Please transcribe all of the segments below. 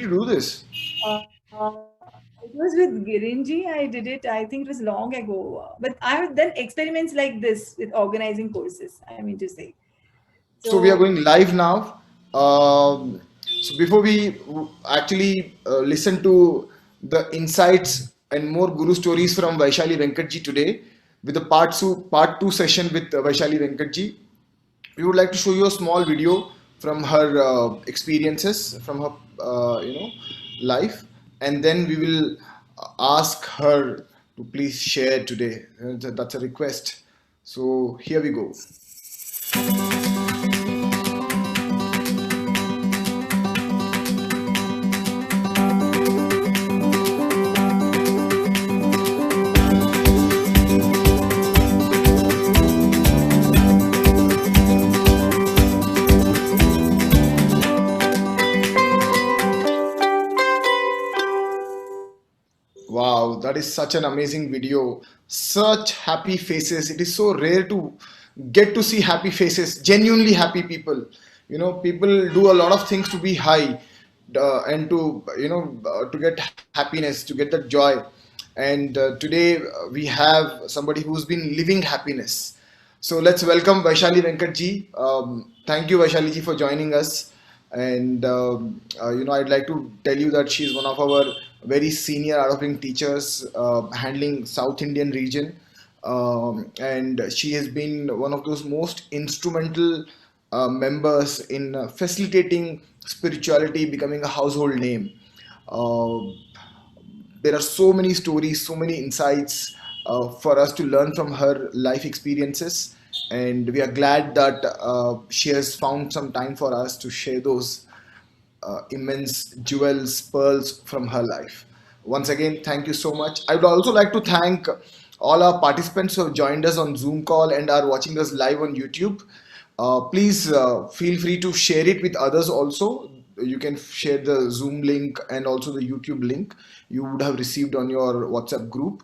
you do this? Uh, it was with Girinji. I did it. I think it was long ago. But I have done experiments like this with organizing courses. I mean to say. So we are So going live now. So before we actually listen to the insights and more guru stories from Vaishali Venkatji today, with the part two session with Vaishali Venkatji, we would like to show you a small video from her experiences, from her life, and then we will ask her to please share today. That's a request. So here we go. Wow, that is such an amazing video. Such happy faces. It is so rare to get to see happy faces, genuinely happy people. People do a lot of things to be high and to get happiness, to get that joy. And today we have somebody who's been living happiness. So let's welcome Vaishali Venkatji. Thank you, Vaishali ji, for joining us. And I'd like to tell you that she's one of our very senior out of being teachers handling South Indian region, and she has been one of those most instrumental members in facilitating spirituality becoming a household name. Uh, there are so many stories, so many insights for us to learn from her life experiences. And we are glad that she has found some time for us to share those immense jewels, pearls from her life. Once again, thank you so much. I would also like to thank all our participants who have joined us on Zoom call and are watching us live on YouTube. Please feel free to share it with others also. You can share the Zoom link and also the YouTube link you would have received on your WhatsApp group.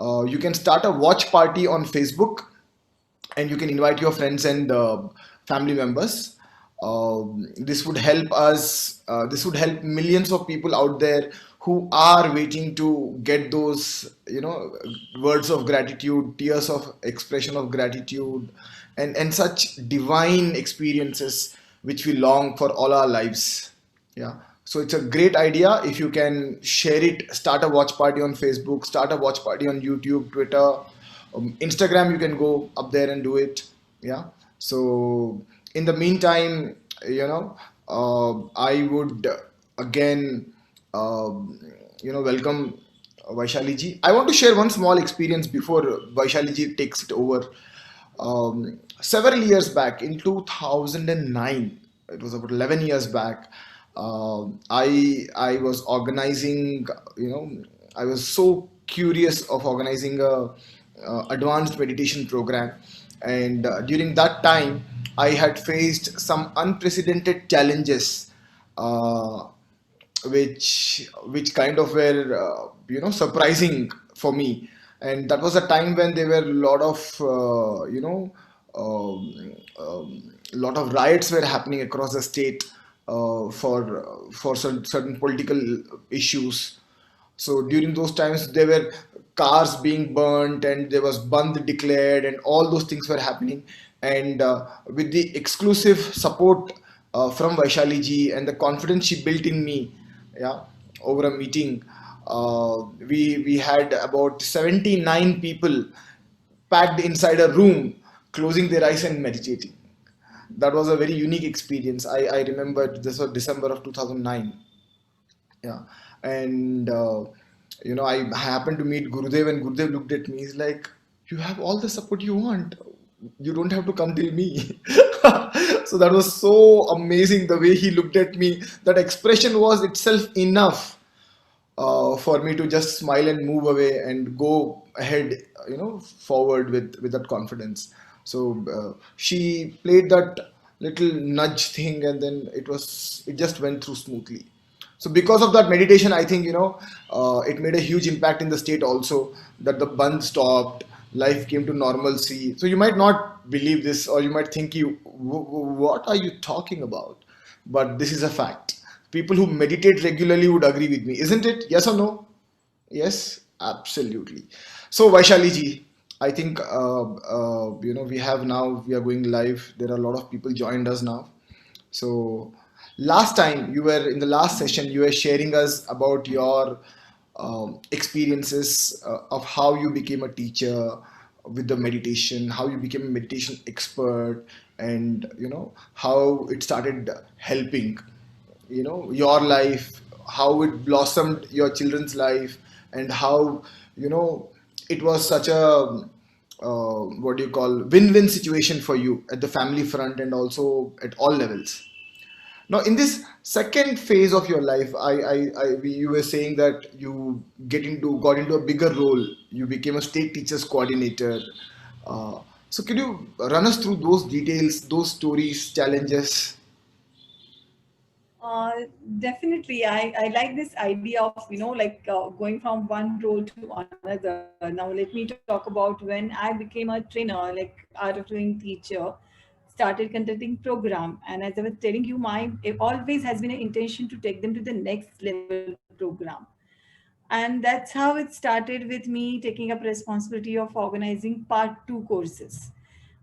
You can start a watch party on Facebook, and you can invite your friends and family members. This would help us. This would help millions of people out there who are waiting to get those, words of gratitude, tears of expression of gratitude, and such divine experiences which we long for all our lives. Yeah. So it's a great idea if you can share it. Start a watch party on Facebook. Start a watch party on YouTube, Twitter, Instagram. You can go up there and do it. Yeah. So in the meantime, I would again, welcome Vaishali ji. I want to share one small experience before Vaishali ji takes it over. Several years back in 2009, it was about 11 years back. I was organizing, I was so curious of organizing a advanced meditation program, and during that time I had faced some unprecedented challenges, uh, which kind of were surprising for me. And that was a time when there were a lot of lot of riots were happening across the state for certain political issues. So during those times there were cars being burnt and there was bandh declared and all those things were happening. And with the exclusive support from Vaishali ji and the confidence she built in me, yeah, over a meeting, we had about 79 people packed inside a room, closing their eyes and meditating. That was a very unique experience. I remember this was December of 2009. Yeah. And I happened to meet Gurudev, and Gurudev looked at me. He's like, "You have all the support you want. You don't have to come till me." So that was so amazing the way he looked at me. That expression was itself enough for me to just smile and move away and go ahead, forward with that confidence. So she played that little nudge thing, and then it just went through smoothly. So because of that meditation, I think it made a huge impact in the state also, that the bandh stopped, life came to normalcy. So you might not believe this, or you might think, what are you talking about? But this is a fact. people who meditate regularly would agree with me, isn't it? Yes or no? Yes, absolutely. So Vaishali ji, I think we are going live. There are a lot of people joined us now. So last time you were in the last session, you were sharing us about your experiences of how you became a teacher with the meditation, how you became a meditation expert, and how it started helping your life, how it blossomed your children's life, and how you know it was such a what do you call win-win situation for you at the family front and also at all levels. Now, in this second phase of your life, you were saying that you got into a bigger role. You became a state teachers coordinator. So, can you run us through those details, those stories, challenges? Uh, Definitely, I like this idea of like going from one role to another. Now let me talk about when I became a trainer, like art of doing teacher, started conducting program, and as I was telling you, my it always has been an intention to take them to the next level program. And that's how it started with me taking up responsibility of organizing part 2 courses.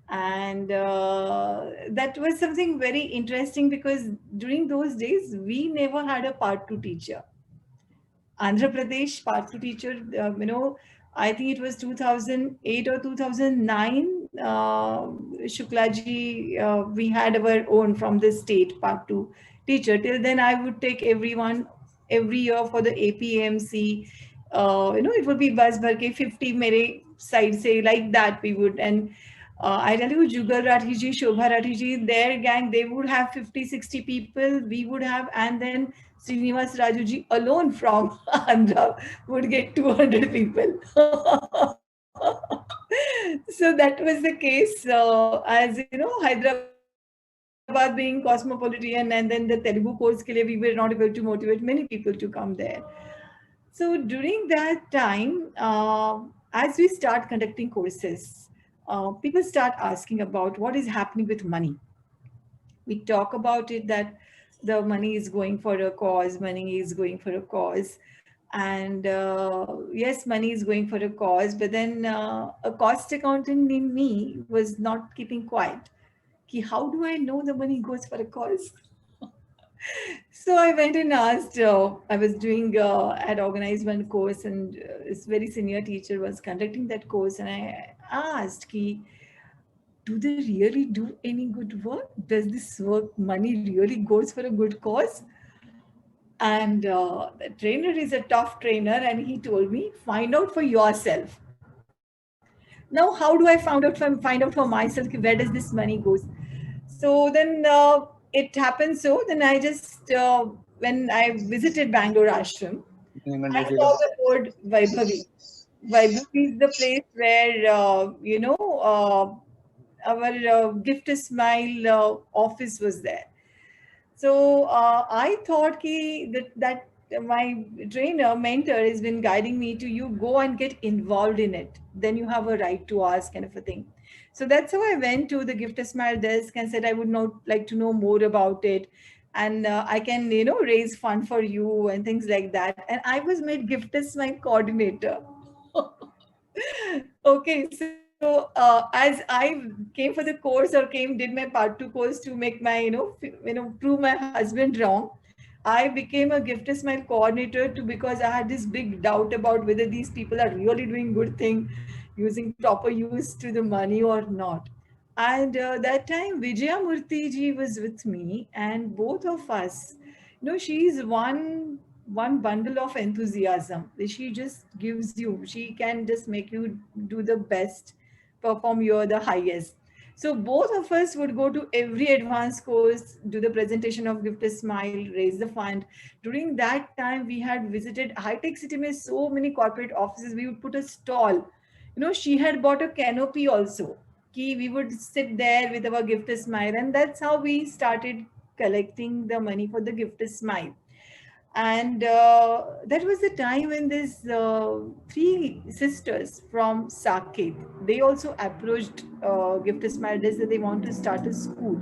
And that was something very interesting because during those days we never had a part 2 teacher. Andhra Pradesh part 2 teacher, I think it was 2008 or 2009. Shuklaji, we had our own from the state part 2 teacher. Till then, I would take everyone every year for the APMC. It would be bus bhar ke 50 mere side say like that we would. And I tell you, Jugal Rathi ji, Shobha Rathi ji, their gang, they would have 50, 60 people. We would have, and then Srinivas Raju ji alone from Andhra would get 200 people. So that was the case. As you know, Hyderabad being cosmopolitan, and then the Telugu course ke liye, we were not able to motivate many people to come there. So during that time, as we start conducting courses, people start asking about what is happening with money. We talk about it that the money is going for a cause, money is going for a cause. And yes, money is going for a cause, but then a cost accountant in me was not keeping quiet. Ki, how do I know the money goes for a cause? So I went and asked, I was doing, had organized one course, and this very senior teacher was conducting that course. And I asked, ki, do they really do any good work? Does this work, money really goes for a good cause? And the trainer is a tough trainer, and he told me, find out for yourself. Now, how do I find out for myself where does this money goes? So then it happened. So then I just when I visited Bangalore Ashram, I saw the word Vaibhavi. Vaibhavi is the place where our Gift a Smile office was there. So I thought that my trainer, mentor has been guiding me to you go and get involved in it. Then you have a right to ask kind of a thing. So that's how I went to the Gift a Smile desk and said I would not like to know more about it. And I can, raise fund for you and things like that. And I was made Gift a Smile coordinator. Okay, so as I came for the course or did my part 2 course to make my, prove my husband wrong, I became a Gift a Smile coordinator too because I had this big doubt about whether these people are really doing good thing, using proper use to the money or not. And that time Vijaya Murthy ji was with me, and both of us, she is one bundle of enthusiasm. She just gives you, she can just make you do the best, perform you're the highest. So both of us would go to every advanced course, do the presentation of Gift a Smile, raise the fund. During that time, we had visited High Tech City में so many corporate offices. We would put a stall. She had bought a canopy also. Ki we would sit there with our Gift a Smile, and that's how we started collecting the money for the Gift a Smile. And that was the time when these three sisters from Saket, they also approached Gift a Smile Days that they want to start a school.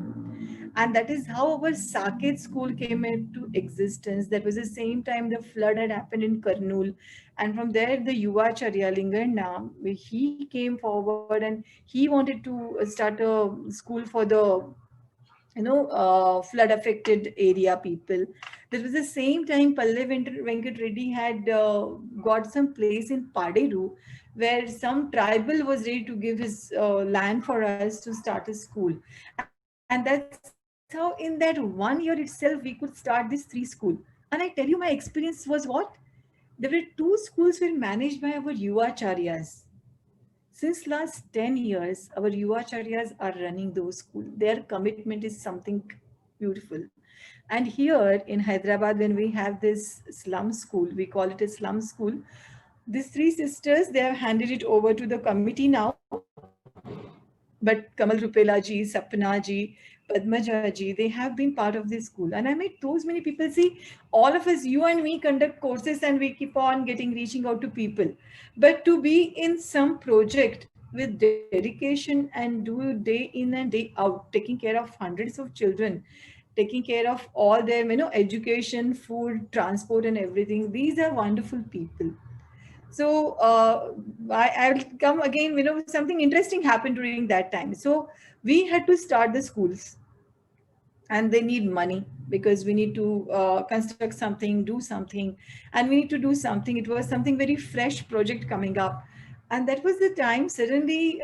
And that is how our Saket school came into existence. That was the same time the flood had happened in Karnool. And from there, the Yuva Charyalingarna, he came forward and he wanted to start a school for the flood affected area people. There was the same time Pallav Venkat Reddy had got some place in Paderu where some tribal was ready to give his land for us to start a school. And that's how in that 1 year itself we could start this 3 school. And I tell you, my experience was what? There were 2 schools were managed by our Yuvacharyas. Since last 10 years, our Yuvacharyas are running those schools. Their commitment is something beautiful. And here in Hyderabad, when we have this slum school, we call it a slum school. These 3 sisters, they have handed it over to the committee now. But Kamal Rupela ji, Sapna ji, Padmaja ji, they have been part of this school. And I met those many people. See, all of us, you and me, conduct courses and we keep on reaching out to people. But to be in some project with dedication and do day in and day out, taking care of hundreds of children, taking care of all their, education, food, transport, and everything. These are wonderful people. So I'll come again, something interesting happened during that time. So we had to start the schools and they need money because we need to construct something, do something, and we need to do something. It was something very fresh project coming up. And that was the time suddenly,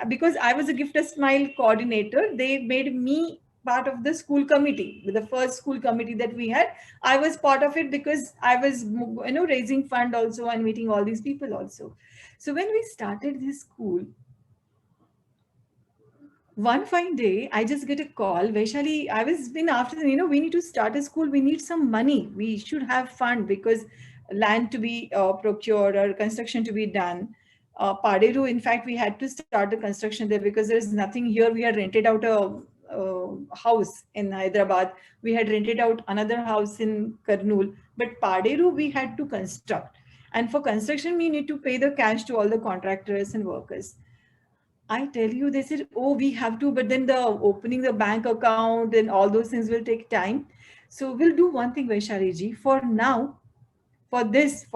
because I was a Gift a Smile coordinator, they made me part of the school committee. With the first school committee that we had, I was part of it because I was, raising fund also and meeting all these people also. So when we started this school, one fine day, I just get a call. Vaishali, I was been after, we need to start a school. We need some money. We should have fund because land to be procured or construction to be done. Paderu, in fact, we had to start the construction there because there's nothing here. We had rented out a house in Hyderabad. We had rented out another house in Karnool. But Paderu, we had to construct. And for construction, we need to pay the cash to all the contractors and workers. I tell you, they said, oh, we have to, but then the opening the bank account and all those things will take time. So we'll do one thing, Vaishali ji. For now, for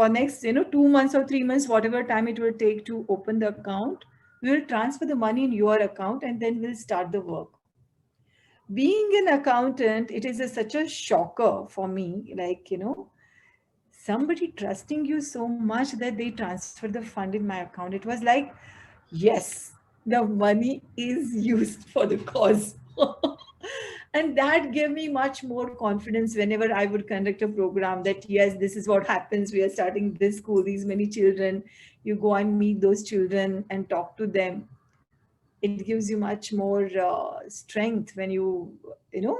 next, 2 months or 3 months, whatever time it will take to open the account, we will transfer the money in your account and then we'll start the work. Being an accountant, it is such a shocker for me. Like, somebody trusting you so much that they transfer the fund in my account. It was like, yes, the money is used for the cause. And that gave me much more confidence whenever I would conduct a program that, yes, this is what happens. We are starting this school, these many children. You go and meet those children and talk to them. It gives you much more strength when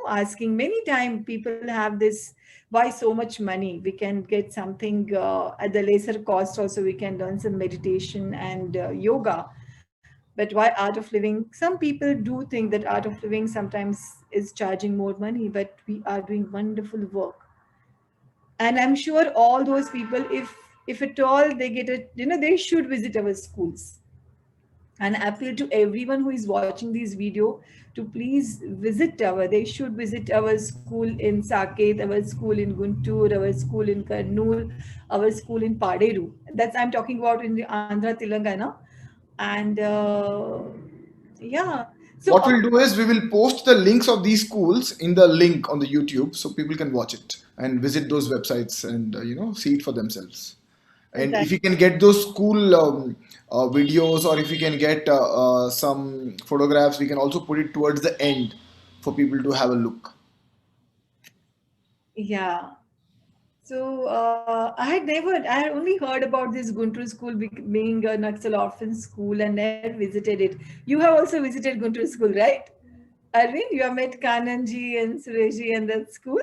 asking many times people have this, why so much money? We can get something at the lesser cost. Also, we can learn some meditation and yoga. But why art of living? Some people do think that art of living sometimes is charging more money, but we are doing wonderful work. And I'm sure all those people, if at all they get it, they should visit our schools. And I appeal to everyone who is watching this video to please visit they should visit our school in Saket, our school in Guntur, our school in Karnool, our school in Paderu. That's I'm talking about in the Andhra, Telangana. And yeah. So What we'll do is we will post the links of these schools in the link on the YouTube so people can watch it and visit those websites and see it for themselves. And if you can get those school videos, or if you can get some photographs, we can also put it towards the end for people to have a look. Yeah. So I had only heard about this Guntur school being a Naxal orphan school and never visited it. You have also visited Guntur school, right? Arvind, you have met Kananji and Sureshji and that school.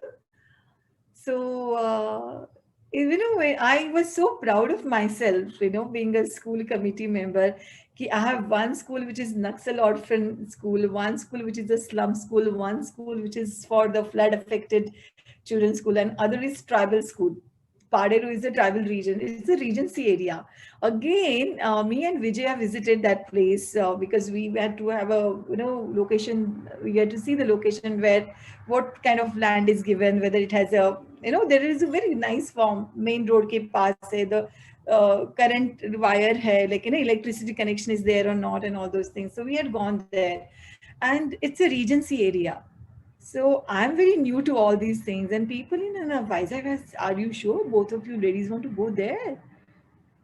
So, I was so proud of myself, being a school committee member. I have one school which is Naxal orphan school, one school which is a slum school, one school which is for the flood affected children's school, and other is tribal school. Paderu is a tribal region. It's a regency area. Again, me and Vijaya visited that place because we had to have a location. We had to see the location where what kind of land is given, whether it has a there is a very nice form. Main road ke paas hai, the current wire hai, like electricity connection is there or not, and all those things. So we had gone there, and it's a regency area. So I'm very new to all these things, and people in Vizag asked, "Are you sure both of you ladies want to go there?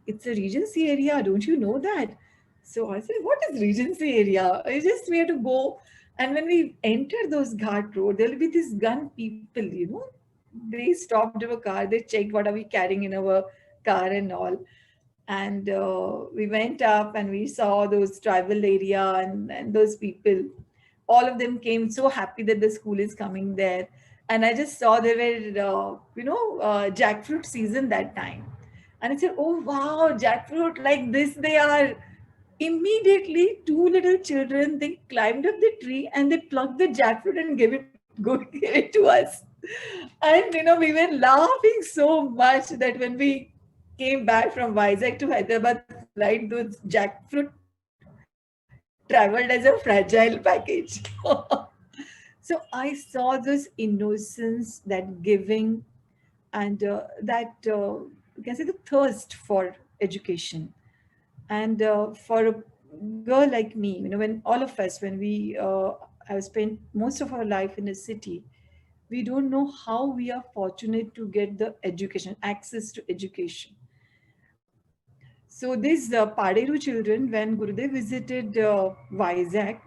It's a Regency area. Don't you know that?" So I said, "What is Regency area?" I just we had to go, and when we enter those Ghat road, there'll be this gun people. They stopped our car. They checked what are we carrying in our car and all. And we went up and we saw those tribal area and those people. All of them came so happy that the school is coming there. And I just saw there were jackfruit season that time. And I said, "Oh wow, jackfruit, like this they are." Immediately two little children, they climbed up the tree and they plucked the jackfruit and gave it to us. And we were laughing so much that when we came back from Vizag to Hyderabad flight, those jackfruit traveled as a fragile package. So I saw this innocence, that giving, and you can say the thirst for education. And for a girl like me, when all of us, when we have spent most of our life in a city, we don't know how we are fortunate to get the education, access to education. So these Paderu children, when Gurudev visited Vizag,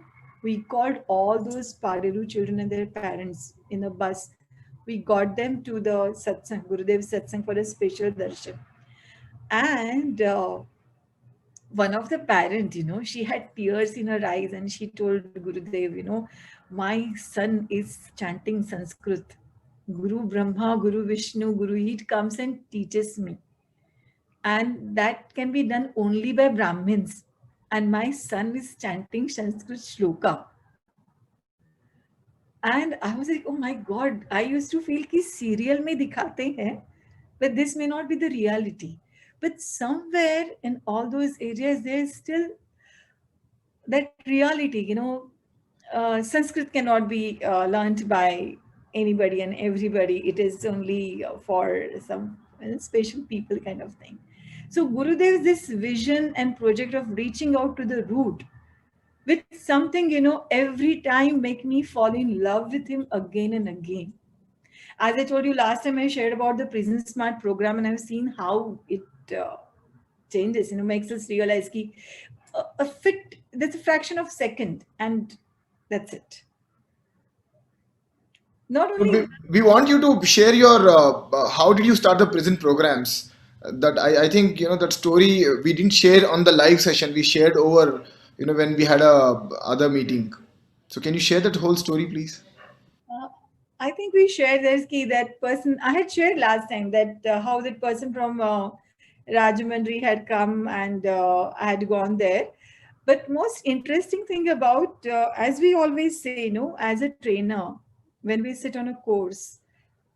we called all those Paderu children and their parents in a bus. We got them to the satsang, Gurudev satsang, for a special darshan. And one of the parent, she had tears in her eyes and she told Gurudev, my son is chanting Sanskrit. Guru Brahma, Guru Vishnu, Guru He comes and teaches me. And that can be done only by Brahmins. And my son is chanting Sanskrit shloka. And I was like, oh my God, I used to feel कि serial में दिखाते हैं, but this may not be the reality. But somewhere in all those areas, there's still that reality, Sanskrit cannot be learned by anybody and everybody. It is only for some special people kind of thing. So Gurudev's this vision and project of reaching out to the root with something, every time make me fall in love with him again and again. As I told you last time, I shared about the Prison Smart program, and I've seen how it changes, makes us realize that a fit, there's a fraction of second, and that's it. Not But only we want you to share your how did you start the prison programs? That I think that story we didn't share on the live session. We shared over when we had a other meeting. So can you share that whole story, please? uh, I think we shared this key, that person I had shared last time, that how that person from Rajamandri had come and I had gone there. But most interesting thing about, as we always say, as a trainer, when we sit on a course,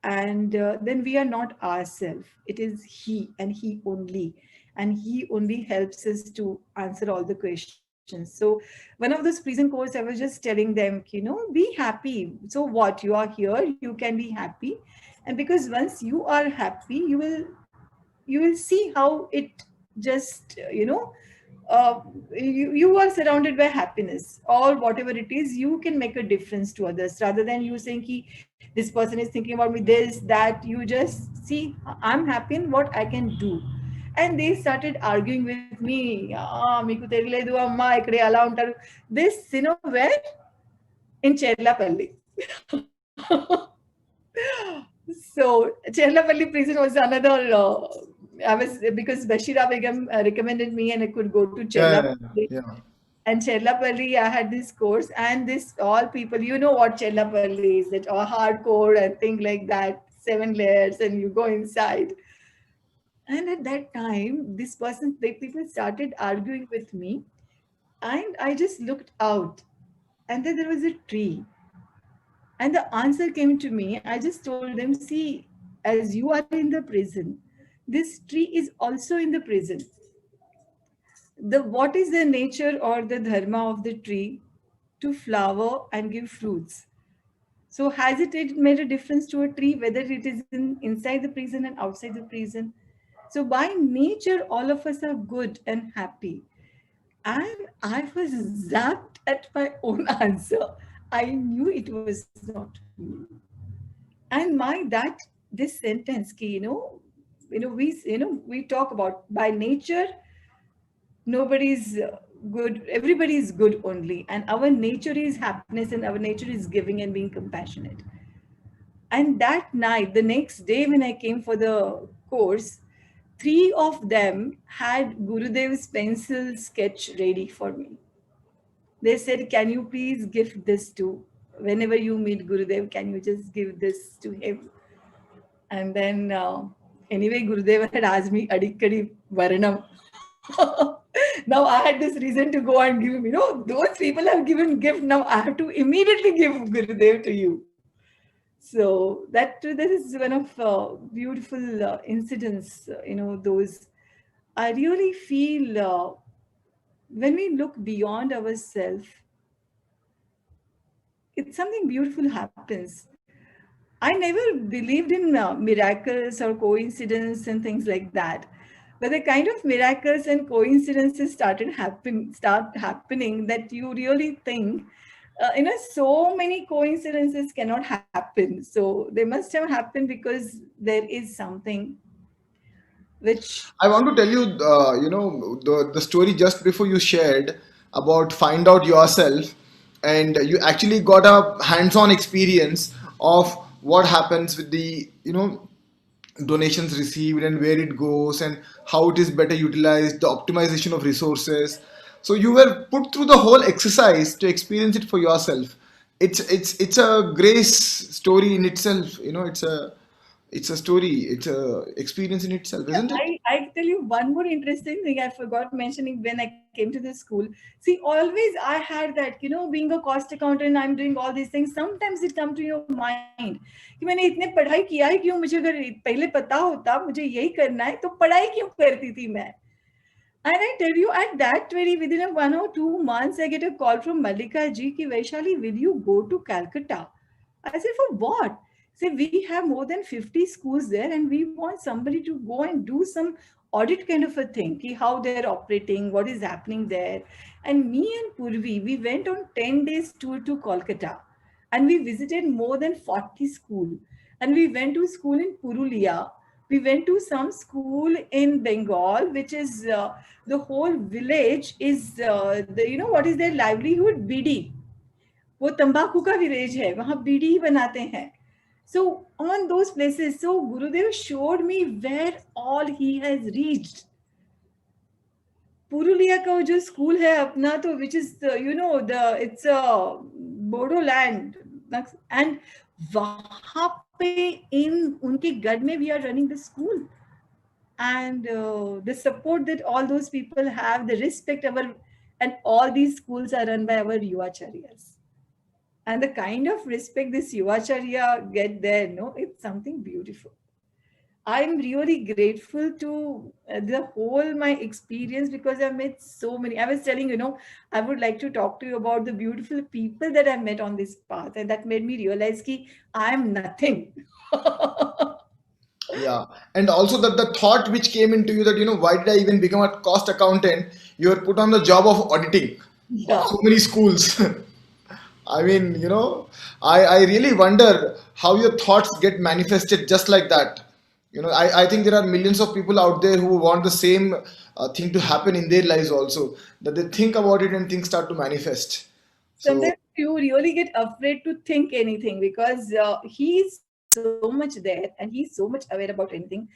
and then we are not ourselves. It is he and he only, and he only helps us to answer all the questions. So one of those prison course, I was just telling them, be happy. So what, you are here, you can be happy, and because once you are happy, you will see how it just you are surrounded by happiness, or whatever it is, you can make a difference to others, rather than you saying ki, this person is thinking about me, this that. You just see, I'm happy in what I can do. And they started arguing with me, "Meeku తెలియదు అమ్మా, ఇక్కడే అలా ఉంటారు." This, where? In Cherlapalli. So Cherlapalli prison was another. I was, because Bashira Begum recommended me, and I could go to Yeah, Cherlapalli. yeah. And Cherlapalli, I had this course, and this all people, what Cherlapalli is, that all hardcore and thing like that, 7 layers, and you go inside. And at that time, this person, people started arguing with me, and I just looked out, and then there was a tree. And the answer came to me. I just told them, see, as you are in the prison, this tree is also in the prison. What is the nature or the dharma of the tree? To flower and give fruits. So has it made a difference to a tree whether it is inside the prison and outside the prison? So by nature, all of us are good and happy. And I was zapped at my own answer. I knew it was not me. And this sentence, ki, we talk about by nature, nobody's good, everybody is good only, and our nature is happiness, and our nature is giving and being compassionate. And that night, the next day when I came for the course, three of them had Gurudev's pencil sketch ready for me. They said, can you please give this to, whenever you meet Gurudev, can you just give this to him? And then, anyway, Gurudev had asked me, Adikadi Varanam. Now I had this reason to go and give him, those people have given gift. Now I have to immediately give Gurudev to you. So that is one of beautiful incidents, those I really feel when we look beyond ourselves, it's something beautiful happens. I never believed in miracles or coincidence and things like that. But the kind of miracles and coincidences start happening that you really think, so many coincidences cannot happen. So they must have happened because there is something which. I want to tell you, the story just before you shared about find out yourself, and you actually got a hands-on experience of what happens with the donations received and where it goes and how it is better utilized, the optimization of resources. So you were put through the whole exercise to experience it for yourself. It's a grace story in itself. It's a story. It's a experience in itself, Yeah, isn't it? I tell you one more interesting thing I forgot mentioning when I came to the school. See, always I had that, being a cost accountant, I'm doing all these things. Sometimes it comes to your mind कि मैंने इतने पढ़ाई किया है क्यों, मुझे अगर पहले पता होता मुझे यही करना है तो पढ़ाई क्यों करती थी मैं. And I tell you, at that very within a 1 or 2 months, I get a call from Mallika ji ki Vaishali, will you go to Calcutta? I said, for what? Say, we have more than 50 schools there and we want somebody to go and do some audit kind of a thing, ki how they're operating, what is happening there. And me and Purvi, we went on 10 days tour to Kolkata and we visited more than 40 schools. And we went to school in Purulia. We went to some school in Bengal, which is the whole village is, what is their livelihood? बीड़ी. वो तंबाकू का village है, वहाँ बीड़ी ही बनाते हैं. So on those places, so Gurudev showed me where all he has reached. Purulia का जो school है अपना तो which is it's a Bodo land and वहाँ पे in उनके गढ़ में we are running the school. And the support that all those people have, the respect and all these schools are run by our yuvacharyas. And the kind of respect this yuvacharya get there, it's something beautiful. I'm really grateful to the whole my experience because I've met so many. I was telling, I would like to talk to you about the beautiful people that I've met on this path, and that made me realize that I'm nothing. Yeah, and also that the thought which came into you that why did I even become a cost accountant? You were put on the job of auditing of Yeah. so many schools. I mean, I really wonder how your thoughts get manifested just like that. I think there are millions of people out there who want the same thing to happen in their lives also, that they think about it and things start to manifest. So Sometimes you really get afraid to think anything because he's so much there and he's so much aware about anything.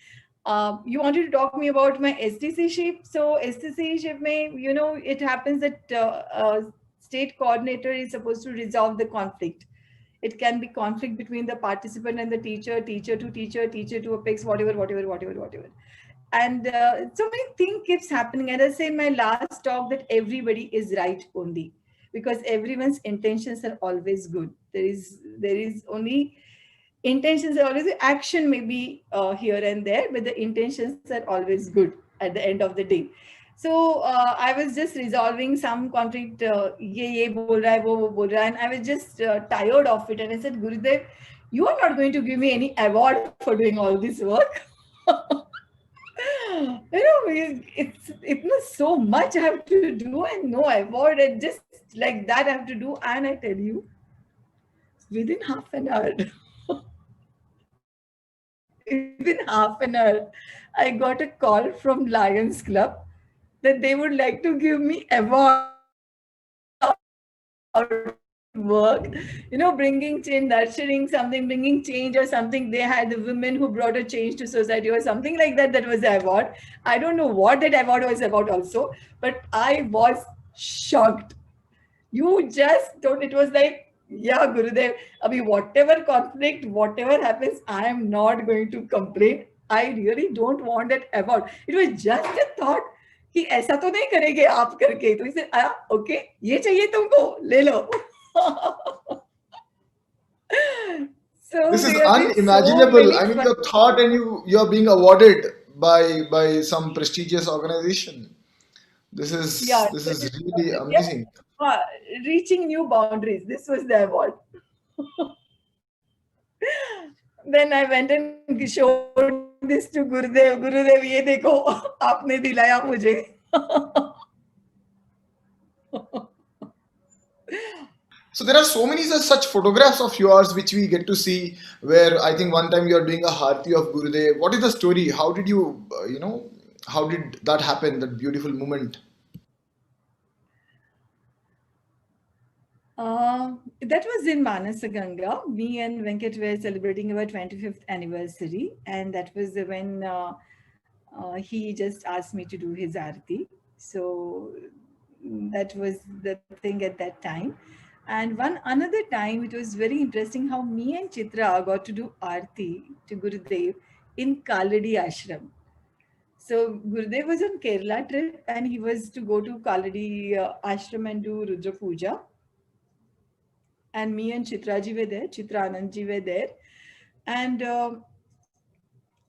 You wanted to talk me about my STC ship. So STC ship may, it happens that state coordinator is supposed to resolve the conflict. It can be conflict between the participant and the teacher, teacher to teacher, teacher to apex, whatever. And so many things keeps happening. And I say in my last talk that everybody is right only because everyone's intentions are always good. There is only intentions are always, action may be here and there, but the intentions are always good at the end of the day. So I was just resolving some conflict, ye bol raha hai, wo bol raha hai, and I was just tired of it. And I said, Gurudev, you are not going to give me any award for doing all this work. It's so much I have to do and no award, and just like that I have to do. And I tell you, within half an hour, within half an hour, I got a call from Lions Club that they would like to give me award work, bringing change, nurturing something, bringing change or something. They had the women who brought a change to society or something like that. That was the award. I don't know what that award was about also, but I was shocked. You just don't, it was like, yeah, Gurudev, abhi whatever conflict, whatever happens, I am not going to complain. I really don't want that award. It was just a thought कि ऐसा तो नहीं करेंगे आप करके, तो इसे okay ये चाहिए तुमको ले लो. So This is they have been so unimaginable. many I mean, fun. your thought and you're being awarded by some prestigious organization. Yeah, This so is really yeah, amazing. uh, reaching new boundaries. This was the award. Then I went and showed this to Gurudev. Gurudev, ये देखो, आपने दिलाया मुझे. So there are so many such photographs of yours which we get to see. Where I think one time you are doing a Harti of Gurudev. What is the story? How did you, how did that happen? That beautiful moment. That was in Manasaganga. Me and Venkat were celebrating our 25th anniversary, and that was when he just asked me to do his arati. So that was the thing at that time. And one another time, it was very interesting how me and Chitra got to do arti to Gurudev in Kaladi Ashram. So Gurudev was on Kerala trip, and he was to go to Kaladi Ashram and do Rudra Puja. And me and Chitraji were there, Chitra Anandji were there. And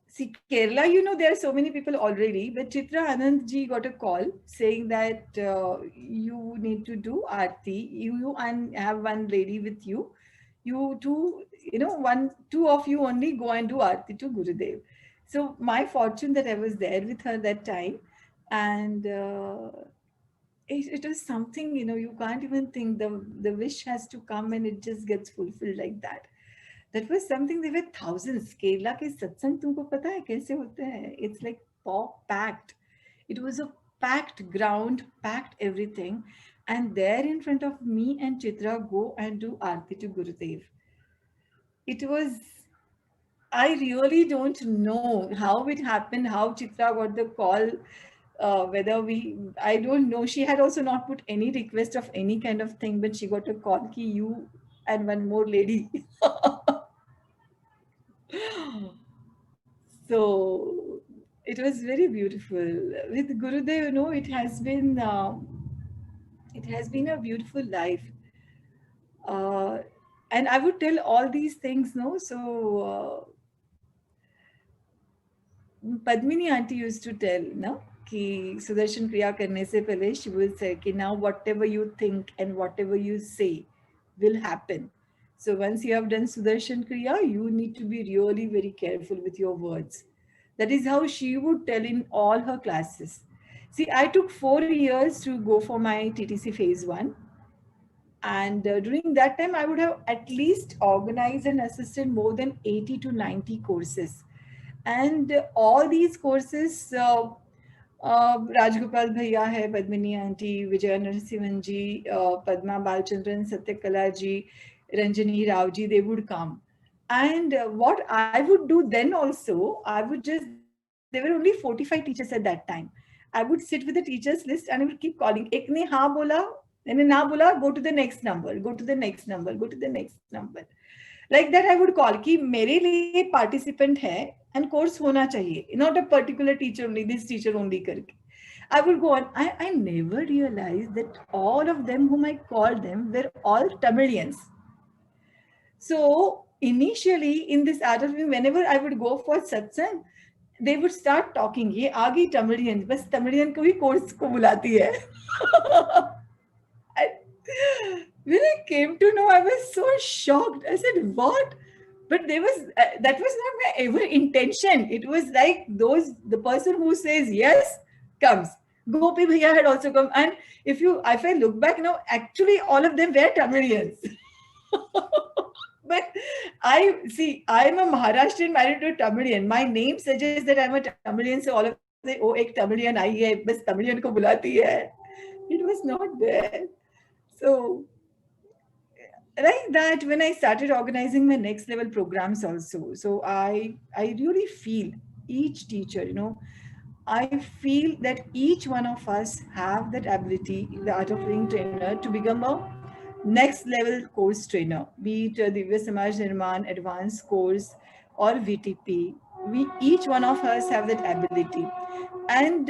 see, Kerala, there are so many people already, but Chitra Anandji got a call saying that you need to do Aarti, you and have one lady with you. You two, two of you only go and do Aarti to Gurudev. So my fortune that I was there with her that time, and it was something, you can't even think the wish has to come and it just gets fulfilled like that. That was something. There were thousands. Kerala के सत्संग तुमको पता है कैसे होते हैं? It's like packed. It was a packed ground, packed everything, and there in front of me and Chitra go and do Aarti to Gurudev. It was. I really don't know how it happened, how Chitra got the call, I don't know. She had also not put any request of any kind of thing, but she got a call ki you and one more lady. So it was very beautiful. With Gurudev, it has been a beautiful life. Uh, and I would tell all these things, no? So Padmini auntie used to tell, no? कि सुदर्शन क्रिया करने से पहले she will say कि now whatever you think and whatever you say will happen. So once you have done Sudarshan Kriya, you need to be really very careful with your words. That is how she would tell in all her classes. See, I took 4 years to go for my TTC phase 1. And during that time, I would have at least organized and assisted more than 80 to 90 courses. And all these courses, Rajgopal Bhaiya hai, Padmini Auntie, Vijaya Narasimhan ji, Padma Balchandran, Satyakala ji, Ranjani Rao ji, they would come. And what I would do then also, there were only 45 teachers at that time. I would sit with the teachers list and I would keep calling. Ek ne haan bola, मैंने ना बोला, go to the next number, go to the next number, go to the next number. Like that I would call कि मेरे लिए participant है and course होना चाहिए, not a particular teacher only, this teacher only करके. I would go on. I never realized that all of them whom I called them were all Tamilians. So initially in this art of living, whenever I would go for satsang, they would start talking, ये आ गई तमिलियन, बस तमिलियन को भी course को बुलाती है. And when I came to know, I was so shocked. I said, what? But there was that was not my ever intention. It was like the person who says yes comes. Gopi Bhaiya had also come. And if I look back now, actually all of them were Tamilians. But I'm a Maharashtrian married to a Tamilian. My name suggests that I'm a Tamilian, so all of them say, oh, ek Tamilian आई है, बस Tamilian को बुलाती है. It was not there. So like that, when I started organizing my next level programs also, so I really feel each teacher, I feel that each one of us have that ability, the art of living trainer, to become a next level course trainer, be it a Divya Samaj Nirman advanced course or VTP. Each one of us have that ability. And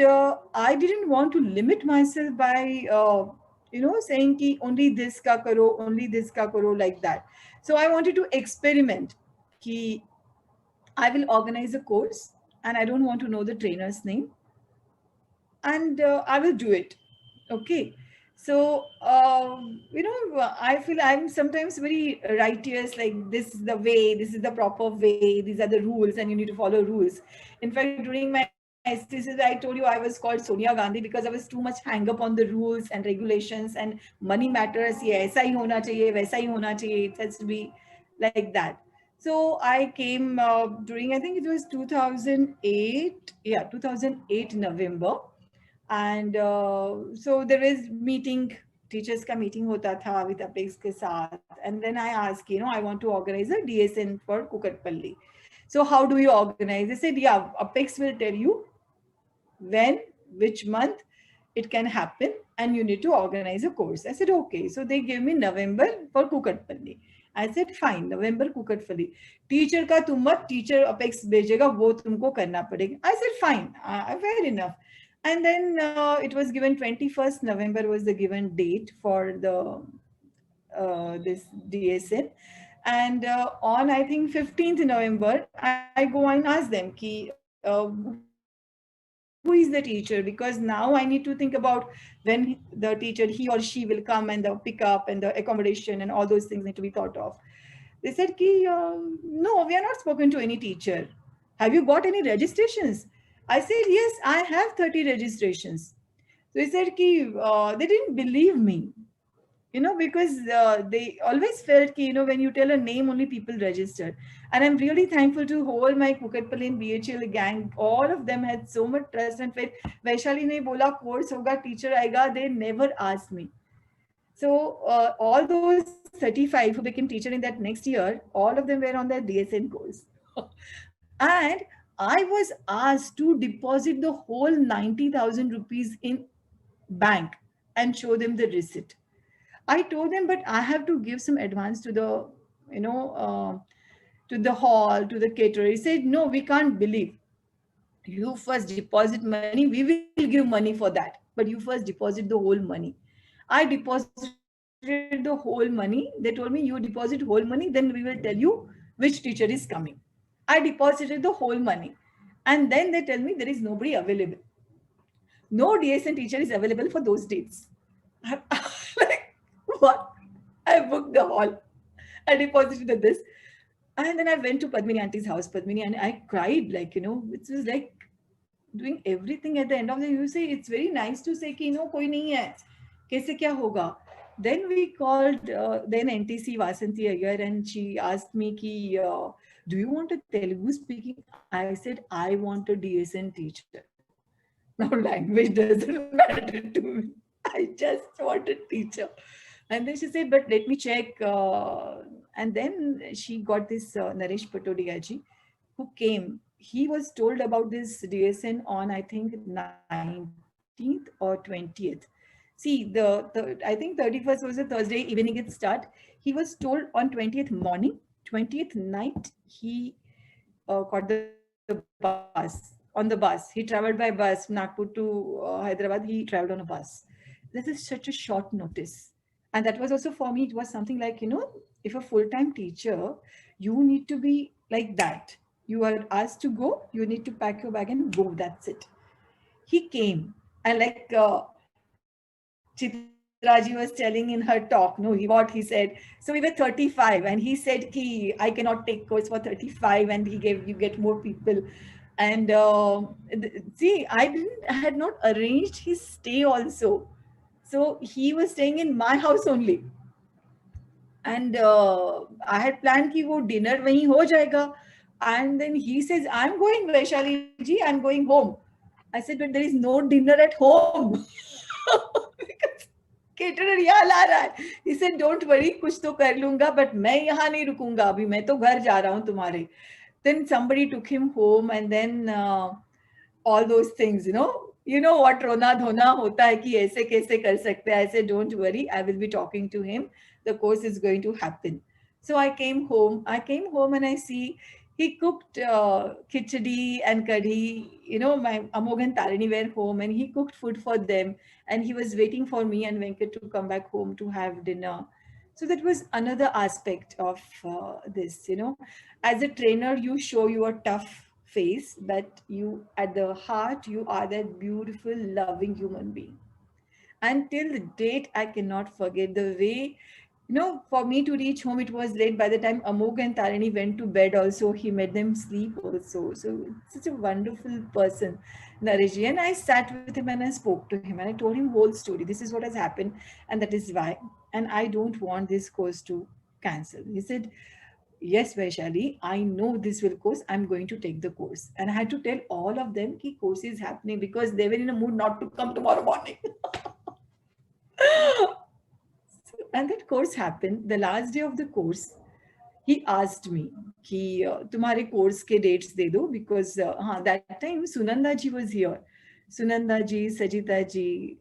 I didn't want to limit myself by, saying ki only this ka karo, like that. So I wanted to experiment ki I will organize a course and I don't want to know the trainer's name, and I will do it. Okay. So, I feel I'm sometimes very righteous, like this is the way, this is the proper way, these are the rules, and you need to follow rules. In fact, during my thesis, I told you I was called Sonia Gandhi because I was too much hang up on the rules and regulations and money matters. Yeah, aisa hi hona chahiye, waisa hi hona chahiye. It has to be like that. So I came during, I think it was 2008. Yeah, 2008 November. And so there is meeting, teachers ka meeting hota tha with Apex ke saath. And then I asked, I want to organize a DSN for Kukatpalli. So how do you organize? They said, yeah, Apex will tell you when, which month it can happen, and you need to organize a course. I said, okay. So they gave me November for Kukatpalli. I said, fine, November Kukatpalli. Teacher ka tum mat, teacher Apex bhejega, wo tumko karna padega. I said, fine, fair enough. And then it was given 21st November was the given date for the this DSN. And on, I think, 15th November, I go and ask them, ki, who is the teacher? Because now I need to think about when the teacher, he or she will come, and the pickup and the accommodation and all those things need to be thought of. They said, ki, no, we are not spoken to any teacher. Have you got any registrations? I said, yes, I have 30 registrations. So he said, ki, they didn't believe me. Because they always felt ki, when you tell a name, only people register. And I'm really thankful to whole my Kukatpalli and BHL gang. All of them had so much trust and faith. Vaishali ne bola course hoga, teacher aega. They never asked me. So all those 35 who became teacher in that next year, all of them were on their DSN course. And I was asked to deposit the whole 90,000 rupees in bank and show them the receipt. I told them, but I have to give some advance to the, to the hall, to the caterer. He said, no, we can't believe. You first deposit money, we will give money for that. But you first deposit the whole money. I deposited the whole money. They told me, you deposit whole money, then we will tell you which teacher is coming. I deposited the whole money. And then they tell me there is nobody available. No DSN teacher is available for those dates. Like, what? I booked the hall. I deposited this. And then I went to Padmini auntie's house, Padmini, and I cried, like, it was like doing everything at the end of the day. You say, it's very nice to say, ki, koi nahi hai. Kaise kya hoga? Then we called, then NTC Vasanti Iyer, and she asked me, ki, do you want a Telugu speaking? I said, I want a DSN teacher. Now language doesn't matter to me. I just want a teacher. And then she said, but let me check. And then she got this Naresh Patodia ji, who came. He was told about this DSN on, I think, 19th or 20th. See, I think 31st was a Thursday evening it start. He was told on 20th morning, 20th night, he got the bus, on the bus. He traveled by bus, Nagpur to Hyderabad. He traveled on a bus. This is such a short notice. And that was also for me, it was something like, if a full-time teacher You need to be like that. You are asked to go, you need to pack your bag and go, that's it. He came, and like Chitraji was telling in her talk, no, he said. So we were 35, and he said, "Ki I cannot take course for 35," and he gave you get more people. And see, had not arranged his stay also, so he was staying in my house only. And I had planned कि वो dinner वहीं हो जाएगा. And then he says, "I'm going, Vaishali ji, I'm going home." I said, "But there is no dinner at home." Because caterer यहाँ ला रहा है. He said, "Don't worry, कुछ तो कर लूंगा, but मैं यहाँ नहीं रुकूंगा अभी, मैं तो घर जा रहा हूँ तुम्हारे." Then somebody took him home, and then all those things, you know what रोना धोना होता है कि ऐसे कैसे कर सकते हैं. I said, "Don't worry, I will be talking to him. The course is going to happen." So I came home and I see he cooked khichdi and kadhi. My Amog and Tarini were home, and he cooked food for them, and he was waiting for me and Venkat to come back home to have dinner. So that was another aspect of this. As a trainer, you show your tough face, but you, at the heart, you are that beautiful, loving human being. And till the date, I cannot forget the way, for me to reach home, it was late. By the time Amog and Tarini went to bed also, he made them sleep also. So such a wonderful person, Nariji. And I sat with him and I spoke to him and I told him whole story. This is what has happened and that is why. And I don't want this course to cancel. He said, "Yes, Vaishali, I know this will course. I'm going to take the course." And I had to tell all of them that course is happening because they were in a mood not to come tomorrow morning. And that course happened. The last day of the course, he asked me कि तुम्हारे course के dates दे दो because that time Sunanda ji was here. Sunanda ji, Sajita ji,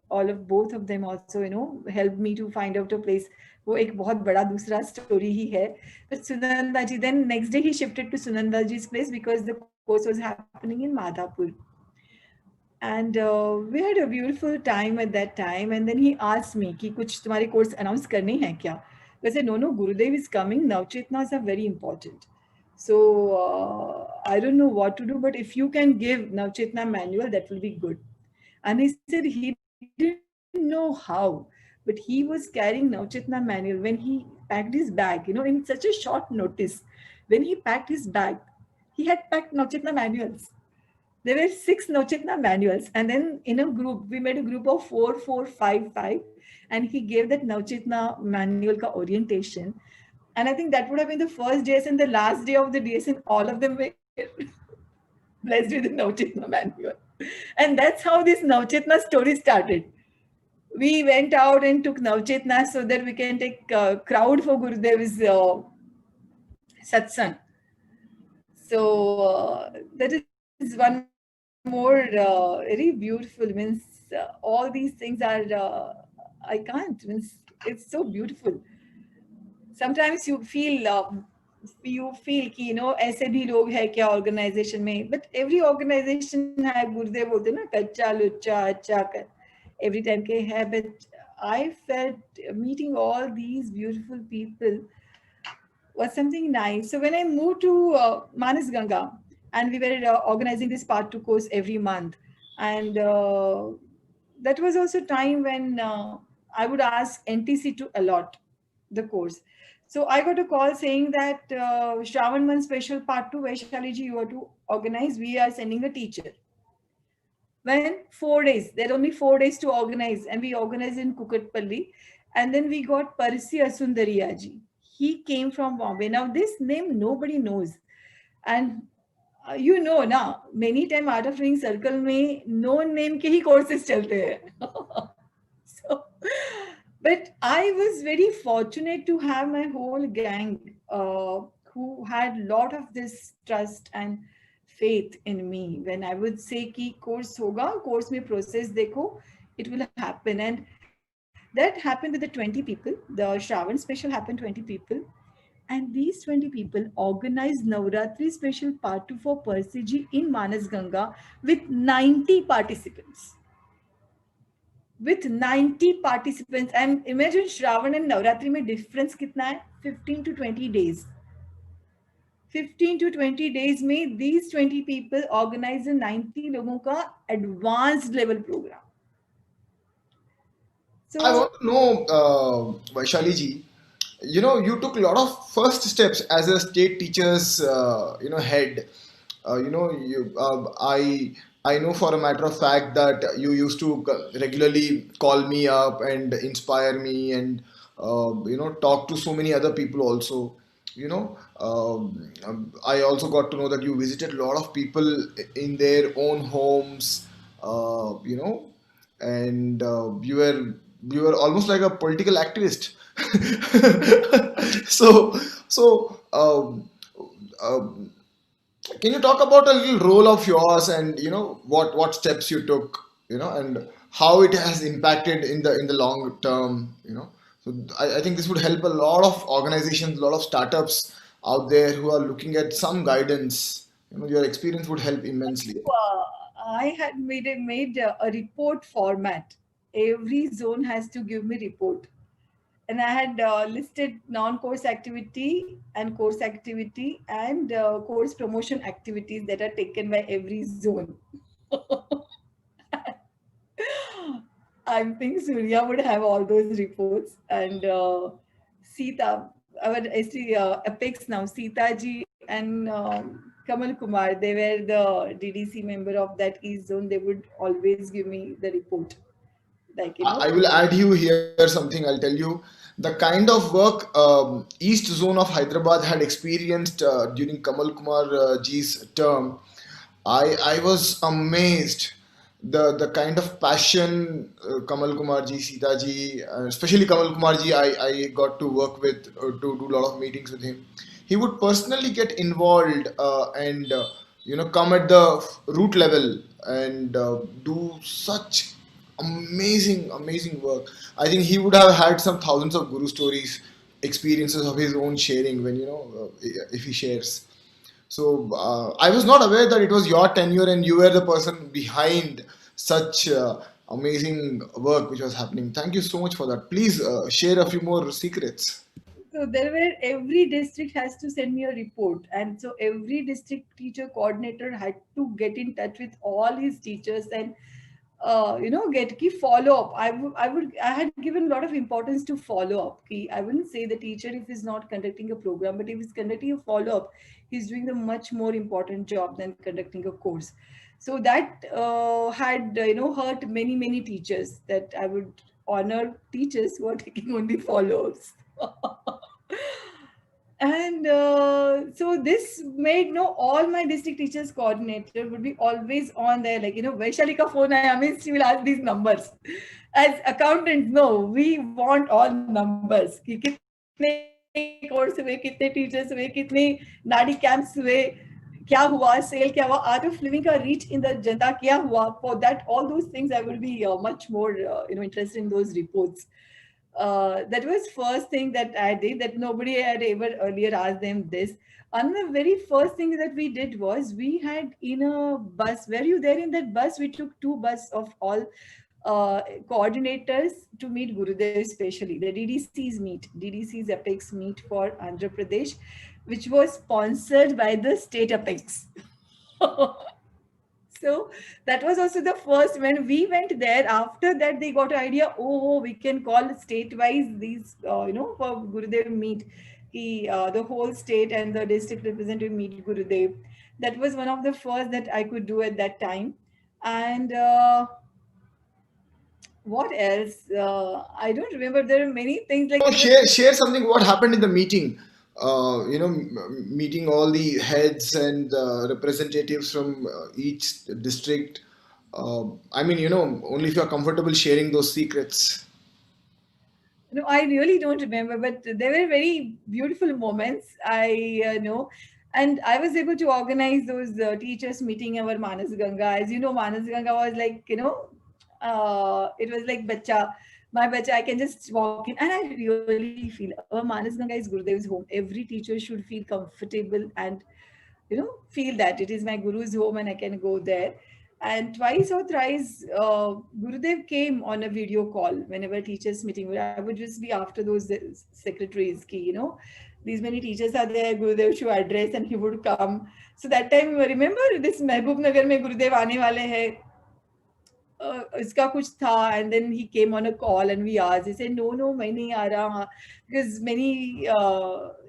both of them also helped me to find out a place. वो एक बहुत बड़ा दूसरा story ही है. But Sunanda ji, then next day he shifted to Sunanda ji's place because the course was happening in Madhapur. And we had a beautiful time at that time. And then he asked me कि कुछ तुम्हारे course announce करने हैं क्या? I said, "No, Gurudev is coming. Navchetnas are very important. So I don't know what to do, but if you can give Navchetna manual, that will be good." And he said he didn't know how, but he was carrying Navchetna manual when he packed his bag, in such a short notice. When he packed his bag, he had packed Navchetna manuals. There were 6 Navchetna manuals. And then in a group, we made a group of 4, 4, 5, 5. And he gave that Navchetna manual ka orientation. And I think that would have been the first DS and the last day of the DS, and all of them were blessed with the Navchetna manual. And that's how this Navchetna story started. We went out and took Navchetna so that we can take crowd for Gurudev's satsang. So that is one more very beautiful. Means all these things are I can't. Means it's so beautiful. Sometimes you feel कि ऐसे भी लोग हैं क्या organization में. But every organization है, गुरुदेव बोलते ना कच्चा लुच्चा अच्छा कर every time के है. But I felt meeting all these beautiful people was something nice. So when I moved to Manas Ganga, and we were organizing this part 2 course every month, and that was also time when I would ask NTC to allot the course. So I got a call saying that Shravan Month special part 2, Vaishali ji, you are to organize. We are sending a teacher. When 4 days, there are only 4 days to organize, and we organized in Kukatpalli. And then we got Parsi Asundariya ji. He came from Bombay. Now this name nobody knows. And now many time Art of Living circle mein known name ke hi courses chalte hain. So, but I was very fortunate to have my whole gang who had lot of this trust and faith in me. When I would say ki course hoga, course mein process dekho, it will happen. And that happened with the 20 people. The Shravan special happened 20 people. And these 20 people organized Navratri special part 2 for Persiji in Manas Ganga with 90 participants. With 90 participants. And imagine Shravan and Navratri mein difference kitna hai? 15 to 20 days. 15 to 20 days में these 20 people organize a 90 लोगों का advanced level program. I So want to know, Vaishali ji, you took a lot of first steps as a state teacher's, head. I know for a matter of fact that you used to regularly call me up and inspire me, and talk to so many other people also. I also got to know that you visited a lot of people in their own homes. You know, and you were almost like a political activist. so so can you talk about a little role of yours, and what steps you took, and how it has impacted in the long term, so I think this would help a lot of organizations, a lot of startups out there who are looking at some guidance. Your experience would help immensely. I had made a report format. Every zone has to give me report, and I had listed non-course activity and course activity and course promotion activities that are taken by every zone. I think Surya would have all those reports, and Sita, our Apex now, Sita ji and Kamal Kumar, they were the DDC member of that East Zone. They would always give me the report, like I will add you here something. I'll tell you the kind of work East Zone of Hyderabad had experienced during Kamal Kumar ji's term. I was amazed the kind of passion Kamal Kumar ji, Sita ji, especially Kamal Kumar ji. I got to work with, to do a lot of meetings with him. He would personally get involved, and come at the root level and do such amazing work. I think he would have had some thousands of guru stories, experiences of his own sharing, when if he shares. So I was not aware that it was your tenure and you were the person behind such amazing work which was happening. Thank you so much for that. Please share a few more secrets. so there were every district has to send me a report, and so every district teacher coordinator had to get in touch with all his teachers and get key follow up. I had given a lot of importance to follow up. Key, I wouldn't say the teacher if he's not conducting a program, but if he's conducting a follow up, he's doing a much more important job than conducting a course. So that had hurt many teachers, that I would honor teachers who are taking only follow ups. And so this made all my district teachers coordinator would be always on there, like Vaishali ka phone aaya means she will ask these numbers. As accountants, no, we want all numbers कि कितने course हुए, कितने teachers हुए, कितने NADI camps हुए, क्या हुआ, sale क्या हुआ, art of living का reach in the जनता क्या हुआ. For that, all those things I would be much more interested in those reports. That was first thing that I did, that nobody had ever earlier asked them this. And the very first thing that we did was, we had in a bus, were you there in that bus? We took two bus of all coordinators to meet Gurudev, especially the DDC's Apex meet for Andhra Pradesh, which was sponsored by the state Apex. So that was also the first. When we went there, after that they got an idea, oh, we can call state-wise these, for Gurudev meet. The whole state and the district representative meet Gurudev. That was one of the first that I could do at that time. And what else? I don't remember. There are many things like Share something what happened in the meeting. Meeting all the heads and representatives from each district. I mean, only if you're comfortable sharing those secrets. No, I really don't remember, but there were very beautiful moments. I know, and I was able to organize those teachers meeting our Manas Ganga. As you know, Manas Ganga was like it was like bacha, my bacha. I can just walk in, and I really feel our Manas Ganga is Gurudev's home. Every teacher should feel comfortable and feel that it is my guru's home and I can go there. And twice or thrice Gurudev came on a video call whenever teachers meeting. I would just be after those secretaries ki, these many teachers are there, Gurudev should address, and he would come. So that time, remember this Mehboob Nagar mein Gurudev aane wale hai. Iska kuch tha, and then he came on a call and we asked. He said, no, main nahi aa raha, because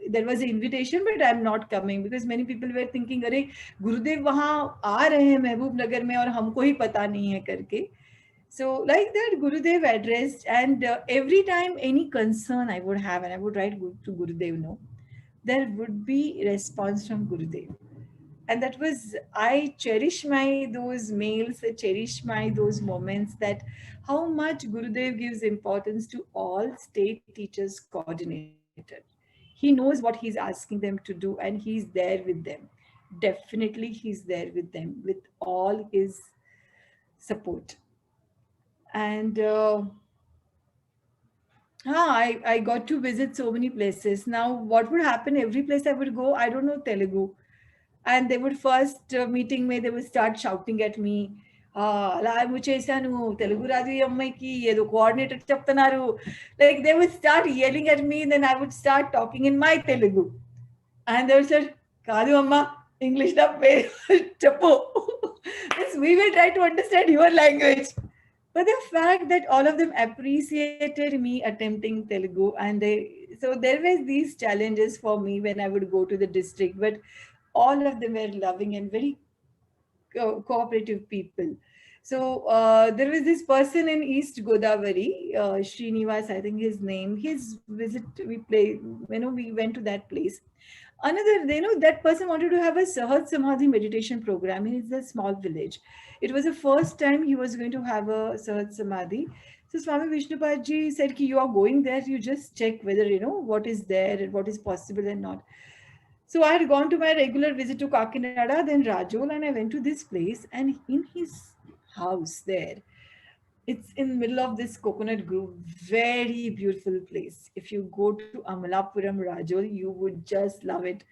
there was an invitation, but I'm not coming, because many people were thinking, अरे गुरुदेव वहाँ आ रहे हैं महबूब नगर में और हमको ही पता नहीं है करके. So like that, Gurudev addressed, and every time any concern I would have, and I would write to Gurudev, no, there would be response from Gurudev. And that was, I cherish my those mails, I cherish my those moments, that how much Gurudev gives importance to all state teachers coordinator. He knows what he's asking them to do, and he's there with them. Definitely he's there with them with all his support. And I got to visit so many places. Now, what would happen every place I would go, I don't know Telugu. And they would first meeting me, they would start shouting at me. అలా ఏమో చేశాను తెలుగు రాదు ఈ అమ్మాయికి ఏదో coordinator చెప్తున్నారు, like they would start yelling at me, then I would start talking in my Telugu, and they would say కాదు అమ్మా ఇంగ్లీష్ లో చెప్పు. We will try to understand your language. But the fact that all of them appreciated me attempting Telugu, and so there were these challenges for me when I would go to the district, but all of them were loving and very cooperative people. So there was this person in East Godavari, Srinivas, I think his name. His visit, we went to that place. Another, that person wanted to have a Sahaj Samadhi meditation program. It's a small village. It was the first time he was going to have a Sahaj Samadhi. So Swami Vishnupad ji said, you are going there, you just check whether, what is there and what is possible and not. So I had gone to my regular visit to Kakinada, then Rajol, and I went to this place, and in his house there, it's in the middle of this coconut grove, very beautiful place. If you go to Amalapuram, Rajol, you would just love it.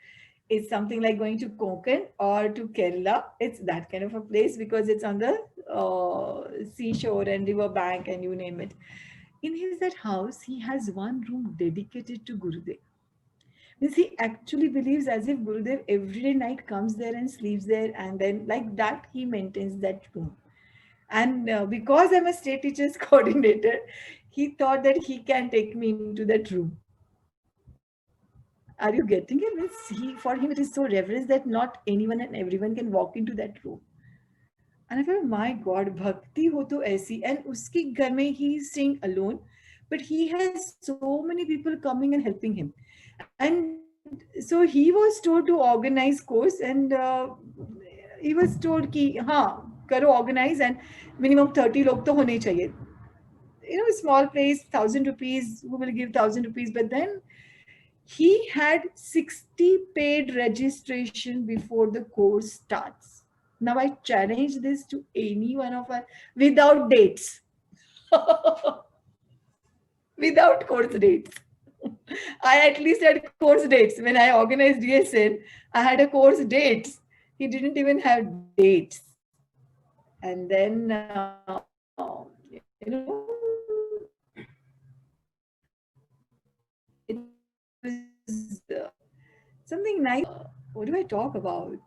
It's something like going to Konkan or to Kerala. It's that kind of a place because it's on the seashore and river bank and you name it. In that house, he has one room dedicated to Gurudev. Means he actually believes as if Gurudev every night comes there and sleeps there, and then like that he maintains that room. And because I'm a state teachers coordinator, he thought that he can take me into that room. Are you getting it? Means for him it is so reverence that not anyone and everyone can walk into that room. And I felt, my God, bhakti ho to aisi. And uski ghar mein he is staying alone, but he has so many people coming and helping him. And so he was told to organize course, and he was told ki karo organize, and minimum 30 log to hone chahiye. Small place, 1,000 rupees, who will give 1,000 rupees? But then he had 60 paid registration before the course starts. Now I challenge this to any one of us without dates. Without course dates. I at least had course dates. When I organized DSN, I had a course dates. He didn't even have dates. And then, it was something nice. What do I talk about?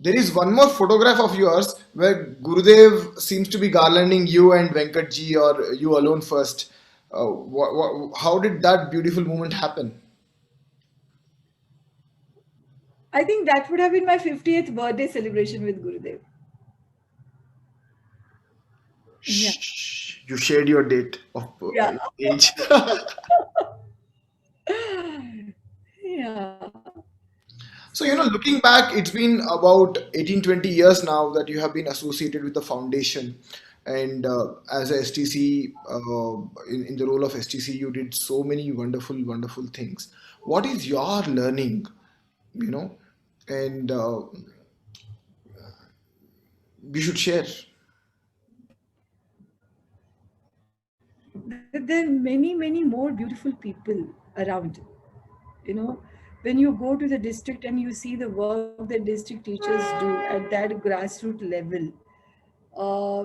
There is one more photograph of yours where Gurudev seems to be garlanding you and Venkatji, or you alone first. How did that beautiful moment happen? I think that would have been my 50th birthday celebration with Gurudev. Yeah. You shared your date of age. Yeah. So, looking back, it's been about 18, 20 years now that you have been associated with the foundation. And as a STC, in the role of STC, you did so many wonderful, wonderful things. What is your learning, and you should share? There are many, many more beautiful people around. When you go to the district and you see the work that district teachers do at that grassroots level,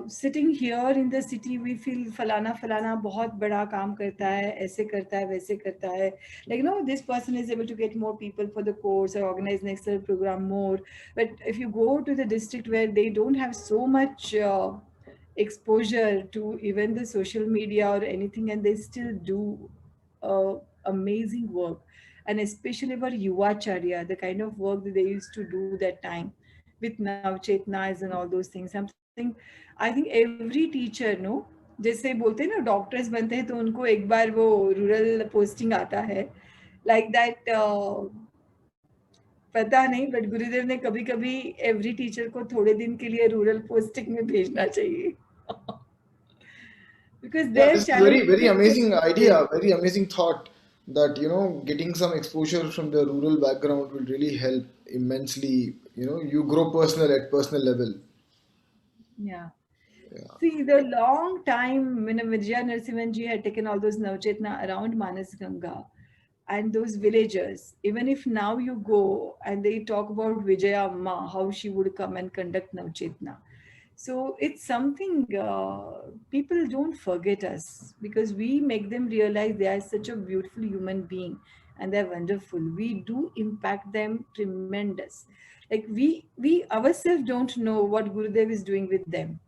Sitting here in the city, we feel falana falana बहुत बड़ा काम करता है, ऐसे करता है, वैसे करता है. Like, this person is able to get more people for the course or organize next year program more. But if you go to the district where they don't have so much exposure to even the social media or anything, and they still do amazing work, and especially about Yuvacharya, the kind of work that they used to do that time with Navchetnas and all those things. Something I think every teacher, no, जैसे बोलते हैं ना doctors बनते हैं तो उनको एक बार वो रूरल पोस्टिंग आता है, लाइक दैट पता नहीं, बट गुरुदेव ने कभी कभी एवरी टीचर को थोड़े दिन के लिए रूरल पोस्टिंग में भेजना चाहिए. Because Yeah, their this is very, very amazing challenges. idea, very amazing thought that, getting some exposure from the rural background will really help immensely. You grow personal at personal level. Yeah. Yeah. See, the long time when Vijaya Narasimhanji had taken all those Navchetna around Manas Ganga and those villagers, even if now you go and they talk about Vijaya Amma, how she would come and conduct Navchetna. So it's something people don't forget us because we make them realize they are such a beautiful human being and they're wonderful. We do impact them tremendous. Like we ourselves don't know what Gurudev is doing with them,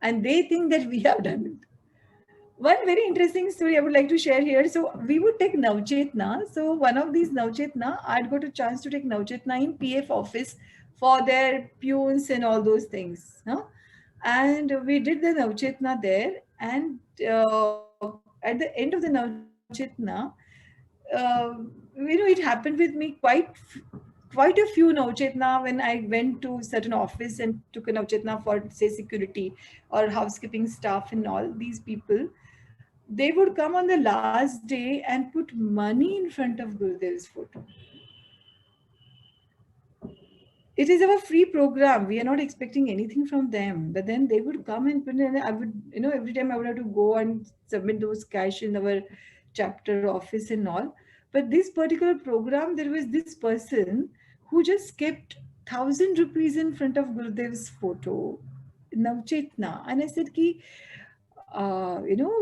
and they think that we have done it. One very interesting story I would like to share here. So we would take Navchetna. So one of these Navchetna, I'd got a chance to take Navchetna in PF office for their peons and all those things. Huh? And we did the Navchetna there. And at the end of the Navchetna, uh, it happened with me quite a few Navchetna when I went to certain office and took a Navchetna for, say, security or housekeeping staff and all these people. They would come on the last day and put money in front of Gurudev's photo. It is our free program. We are not expecting anything from them. But then they would come and put in, I would, every time I would have to go and submit those cash in our chapter office and all. But this particular program, there was this person who just kept 1,000 rupees in front of Gurudev's photo, Navchetna. And I said, Ki,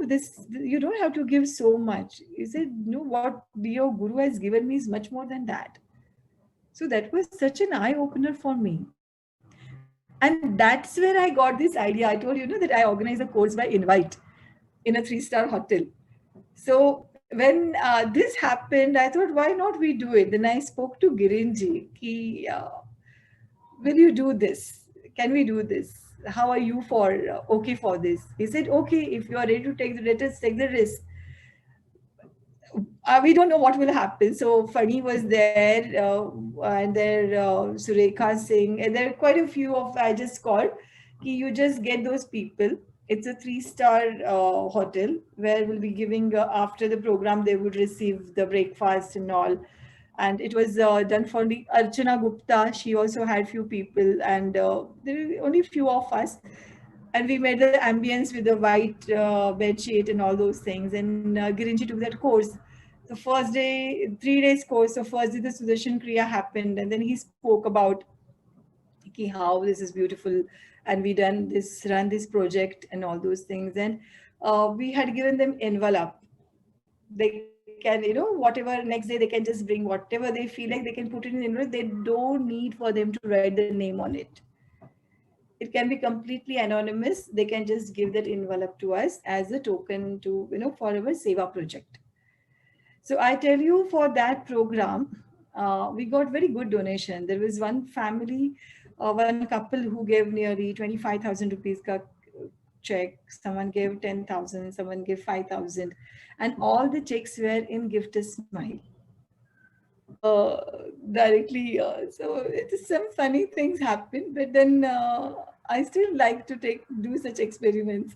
this, you don't have to give so much. He said, no, what your guru has given me is much more than that. So that was such an eye opener for me. And that's where I got this idea. I told that I organize a course by invite in a 3-star hotel. So when this happened, I thought, why not we do it? Then I spoke to Girinji, ki, will you do this? Can we do this? How are you for okay for this? He said, okay, if you are ready to let us take the risk. We don't know what will happen. So Fani was there, and there Surekha Singh, and there are quite a few of I just called. You just get those people. It's a 3-star hotel where we'll be giving after the program they would receive the breakfast and all. And it was done for the Archana Gupta. She also had few people, and there were only few of us. And we made the ambience with the white bed sheet and all those things. And Girinji took that course. The first day, 3 days course. So first day the Sudarshan Kriya happened, and then he spoke about how this is beautiful, and we run this project and all those things. And we had given them envelope. They can, whatever next day they can just bring whatever they feel like, they can put it in envelope. They don't need for them to write the name on it. It can be completely anonymous. They can just give that envelope to us as a token to, for our Seva project. So I tell you, for that program, we got very good donation. There was one family, one couple who gave nearly 25,000 rupees check. Someone gave 10,000, someone gave 5,000, and all the checks were in Gift a Smile. Directly. So it's some funny things happen, but then I still like to do such experiments.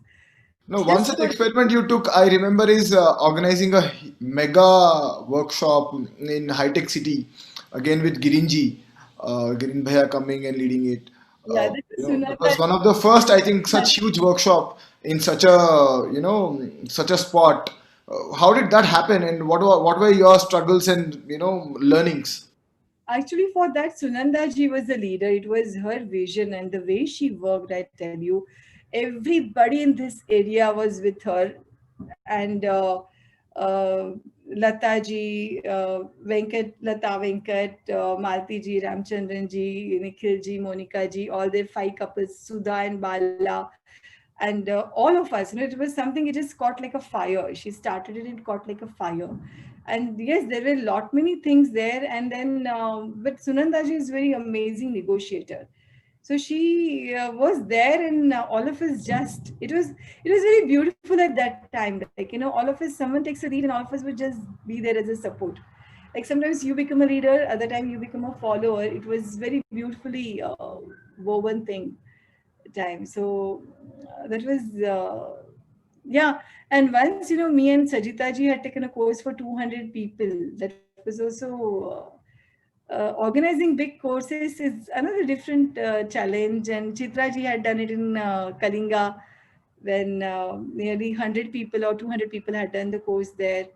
No, one Just such for experiment you took, I remember, is organizing a mega workshop in High Tech City, again with Girinji, Girin Bhaiya coming and leading it. yeah, this is That was Sunanda. one of the first, I think, such huge workshop in such a, such a spot. How did that happen, and what were your struggles and learnings? Actually, for that, Sunanda ji was the leader. It was her vision and the way she worked, I tell you. everybody in this area was with her. And Lata ji, Lata Venkat, Malti ji, Ramchandran ji, Nikhil ji, Monica ji, all their 5 couples, Sudha and Bala, and all of us. It was something, it just caught like a fire. She started it, it caught like a fire. And yes, there were a lot many things there. And then, but Sunanda ji is very amazing negotiator. So she was there, and all of us just, it was very beautiful at that time. Like, all of us, someone takes a lead and all of us would just be there as a support. Like sometimes you become a leader, other time you become a follower. It was very beautifully woven thing time. So that was yeah. And once, me and Sajita ji had taken a course for 200 people. That was also organizing big courses is another different challenge. And Chitra ji had done it in Kalinga, when nearly 100 people or 200 people had done the course there.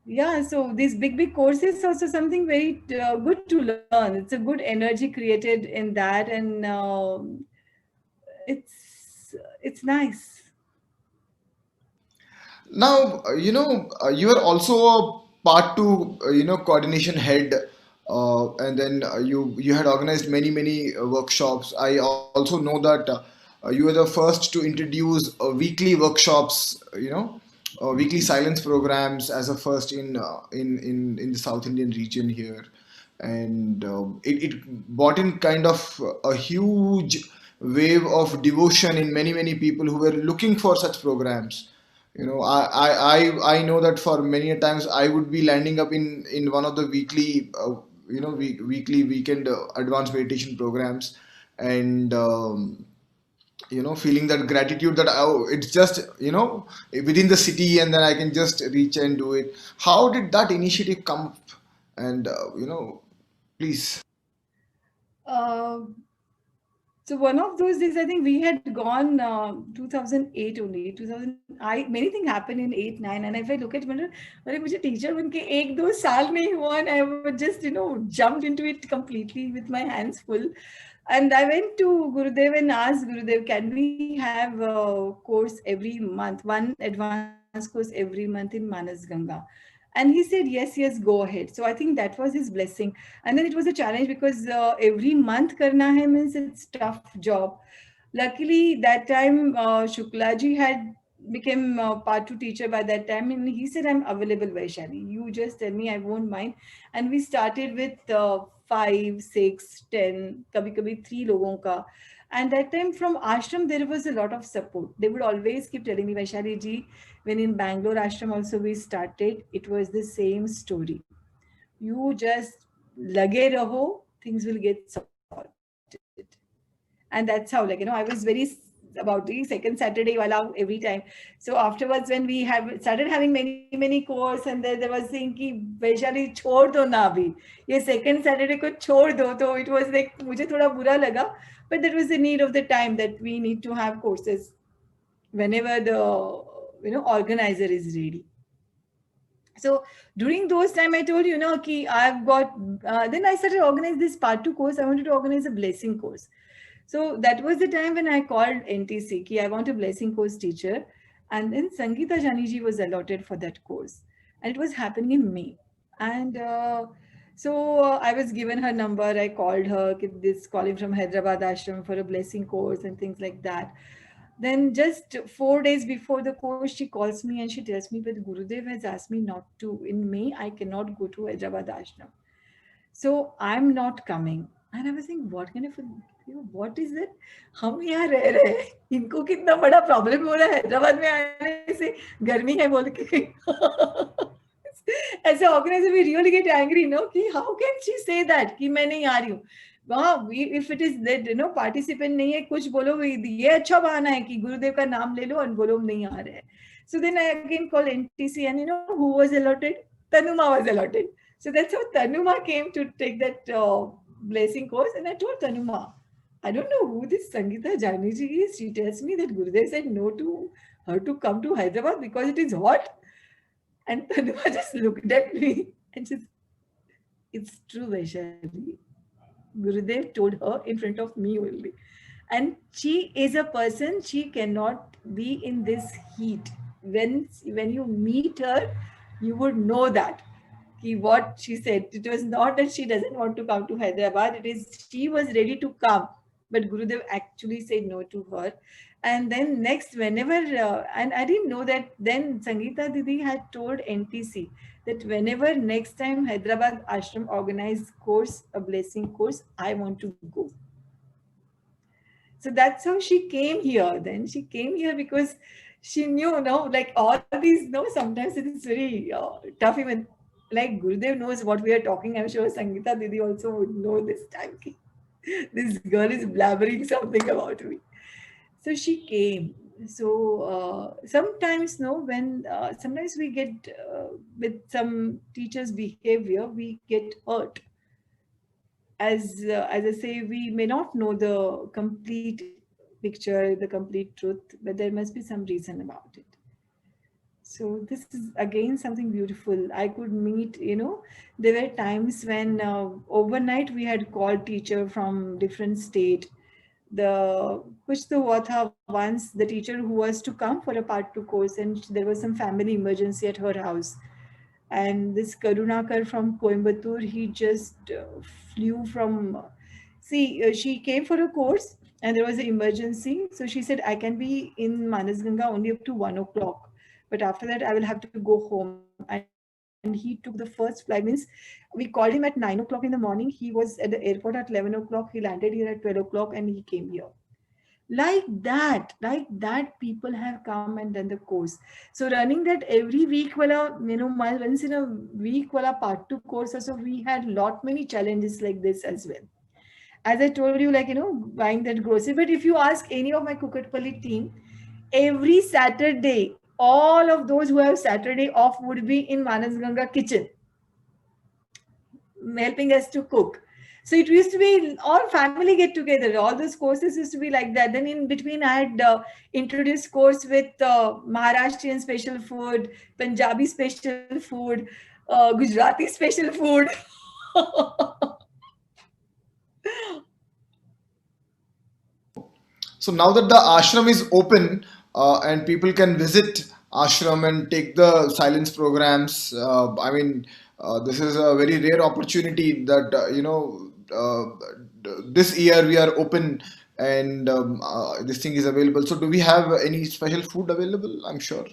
Yeah, so these big courses also something very good to learn. It's a good energy created in that, and it's nice. Now, you are also a part two, coordination head, and then you had organized many workshops. I also know that you were the first to introduce weekly workshops, weekly silence programs as a first in the South Indian region here, and it brought in kind of a huge wave of devotion in many people who were looking for such programs. I know that for many a times I would be landing up in one of the weekly weekly weekend advanced meditation programs, and feeling that gratitude that, oh, it's just within the city, and then I can just reach and do it. How did that initiative come up? And please. Uh, So one of those days, I think we had gone 2008 only. 2000, many things happened in 8, 9, and if I look at मतलब अरे मुझे teacher बन के 1-2 साल नहीं हुआ, and I would just jumped into it completely with my hands full. And I went to Gurudev and asked Gurudev, can we have a course every month, one advanced course every month in Manas Ganga? And he said, yes, go ahead. So I think that was his blessing. And then it was a challenge because every month karna hai means it's tough job. Luckily, that time Shukla ji had became part 2 teacher by that time, and he said, I'm available, Vaishali. You just tell me, I won't mind. And we started with 5, 6, 10, kabhi kabhi 3 logon ka. And that time from ashram, there was a lot of support. They would always keep telling me, Vaishali ji, when in Bangalore ashram also we started, it was the same story. You just lage raho, things will get sorted. And that's how, I was very about the second Saturday wala every time. So afterwards, when we have started having many course, and there was saying ki Vaishali chhod do na abhi, ye second Saturday ko chhod do. So it was like mujhe thoda bura laga, but that was the need of the time, that we need to have courses whenever the organizer is ready. So during those time, I told ki I've got. Then I started organize this part 2 course. I wanted to organize a blessing course. So that was the time when I called NTC ki I want a blessing course teacher, and then Sangeeta Jani ji was allotted for that course, and it was happening in May. And so I was given her number. I called her. This calling from Hyderabad ashram for a blessing course and things like that. Then just 4 days before the course, she calls me and she tells me, but Gurudev has asked me not to. In May, I cannot go to Hyderabad ashram. So I'm not coming. And I was thinking, what kind of what is it? हम यहाँ रह रहे हैं, इनको कितना बड़ा problem हो रहा है हैदराबाद में आने से, गर्मी है बोल के. As an organizer, we really get angry, कि how can she say that कि मैं नहीं आ रही हूँ. वहाँ if it is that participant नहीं है, कुछ बोलो, ये अच्छा बहाना है कि गुरुदेव का नाम ले लो और बोलो हम नहीं आ रहे हैं. So then I again call NTC, and who was allotted? Tanuma was allotted. So that's how Tanuma came to take that blessing course. And I told Tanuma, I don't know who this Sangeeta Jani ji is. She tells me that Gurudev said no to her to come to Hyderabad because it is hot. And Tanuma just looked at me and says, it's true, Vaishali. Gurudev told her in front of me only. And she is a person, she cannot be in this heat. When you meet her, you would know that what she said. It was not that she doesn't want to come to Hyderabad. It is she was ready to come, but Gurudev actually said no to her. And then next, whenever and I didn't know that then Sangeeta Didi had told NTC that whenever next time Hyderabad Ashram organized course, a blessing course, I want to go. So that's how she came here. Then she came here because she knew, like all these, sometimes it is very tough. Even like Gurudev knows what we are talking. I'm sure Sangeeta Didi also would know this time. This girl is blabbering something about me. So she came. So sometimes, no, when sometimes we get with some teachers' behavior, we get hurt. As I say, we may not know the complete picture, the complete truth, but there must be some reason about it. So this is again something beautiful. I could meet, there were times when overnight we had called teacher from different state. The kuch to hua tha once, the teacher who was to come for a part 2 course, and there was some family emergency at her house. And this Karunakar from Coimbatore, he just flew from. She came for a course and there was an emergency. So she said, I can be in Manasganga only up to 1 o'clock. But after that, I will have to go home. And he took the first flight. Means we called him at 9 o'clock in the morning. He was at the airport at 11 o'clock. He landed here at 12 o'clock and he came here. Like that people have come and done the course. So running that every week wala, once in a week wala part 2 course also, we had lot many challenges like this as well. As I told you, like, buying that grocery. But if you ask any of my Kukatpalli team, every Saturday, all of those who have Saturday off would be in Manasganga kitchen helping us to cook. So it used to be all family get together. All those courses used to be like that. Then in between, I had introduced course with Maharashtrian special food, Punjabi special food, Gujarati special food. So now that the ashram is open and people can visit ashram and take the silence programs, this is a very rare opportunity that this year we are open and this thing is available. So do we have any special food available? I'm sure.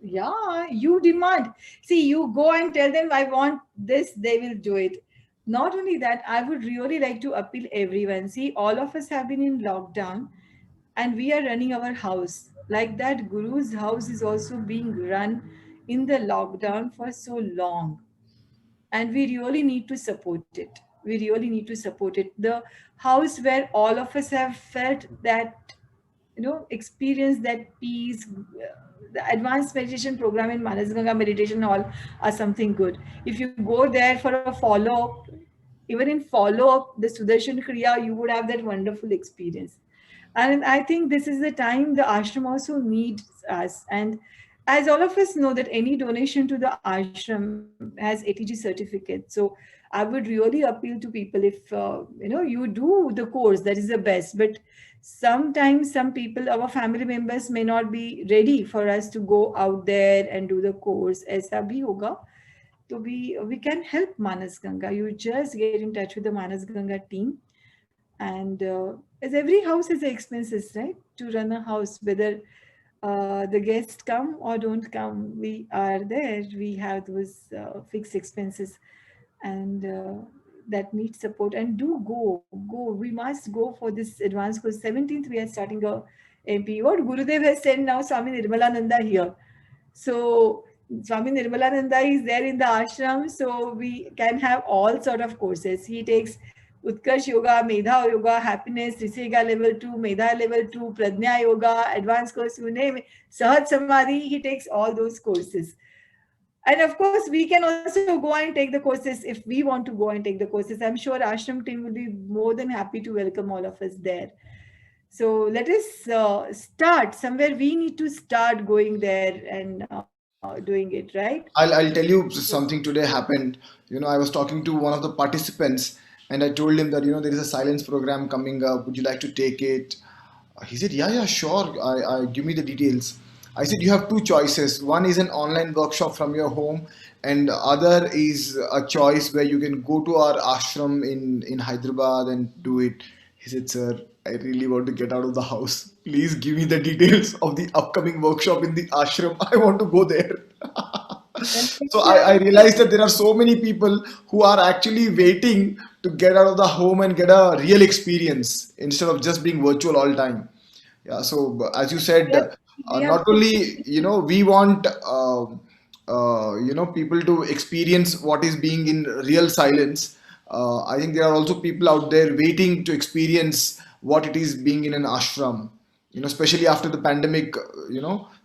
Yeah, you demand. See, you go and tell them, I want this, they will do it. Not only that, I would really like to appeal everyone. See, all of us have been in lockdown and we are running our house. Like that, Guru's house is also being run in the lockdown for so long. And we really need to support it. We really need to support it. The house where all of us have felt that, experience that peace. The advanced meditation program in Manasganga Meditation Hall are something good. If you go there for a follow-up, even in follow-up, the Sudarshan Kriya, you would have that wonderful experience. And I think this is the time the ashram also needs us. And as all of us know that any donation to the ashram has ATG certificate. So I would really appeal to people, if you do the course, that is the best. But sometimes some people, our family members, may not be ready for us to go out there and do the course. Aisa bhi hoga. So we can help Manas Ganga. You just get in touch with the Manas Ganga team. And as every house has expenses, right? To run a house, whether the guests come or don't come, we are there. We have those fixed expenses, and that needs support. And do go. We must go for this advanced course. 17th, we are starting a MP. What Gurudev has sent now, Swami Nirmalananda here. So Swami Nirmalananda is there in the ashram, so we can have all sort of courses. He takes Utkarsh Yoga, Medha Yoga, Happiness, Risega level 2, Medha level 2, Pradnya Yoga, advanced course, you name it. Sahaj Samadhi, he takes all those courses. And of course, we can also go and take the courses if we want to go and take the courses. I'm sure Ashram team will be more than happy to welcome all of us there. So let us start somewhere. We need to start going there and doing it, right? I'll tell you something today happened. I was talking to one of the participants, And I told him that, there is a silence program coming up. Would you like to take it? He said, yeah, sure. I give me the details. I said, you have two choices. One is an online workshop from your home, and the other is a choice where you can go to our ashram in Hyderabad and do it. He said, sir, I really want to get out of the house. Please give me the details of the upcoming workshop in the ashram. I want to go there. Then So next year, I realized that there are so many people who are actually waiting to get out of the home and get a real experience instead of just being virtual all time. Yeah. So as you said, yes, we have not only we want people to experience what is being in real silence. I think there are also people out there waiting to experience what it is being in an ashram. Especially after the pandemic,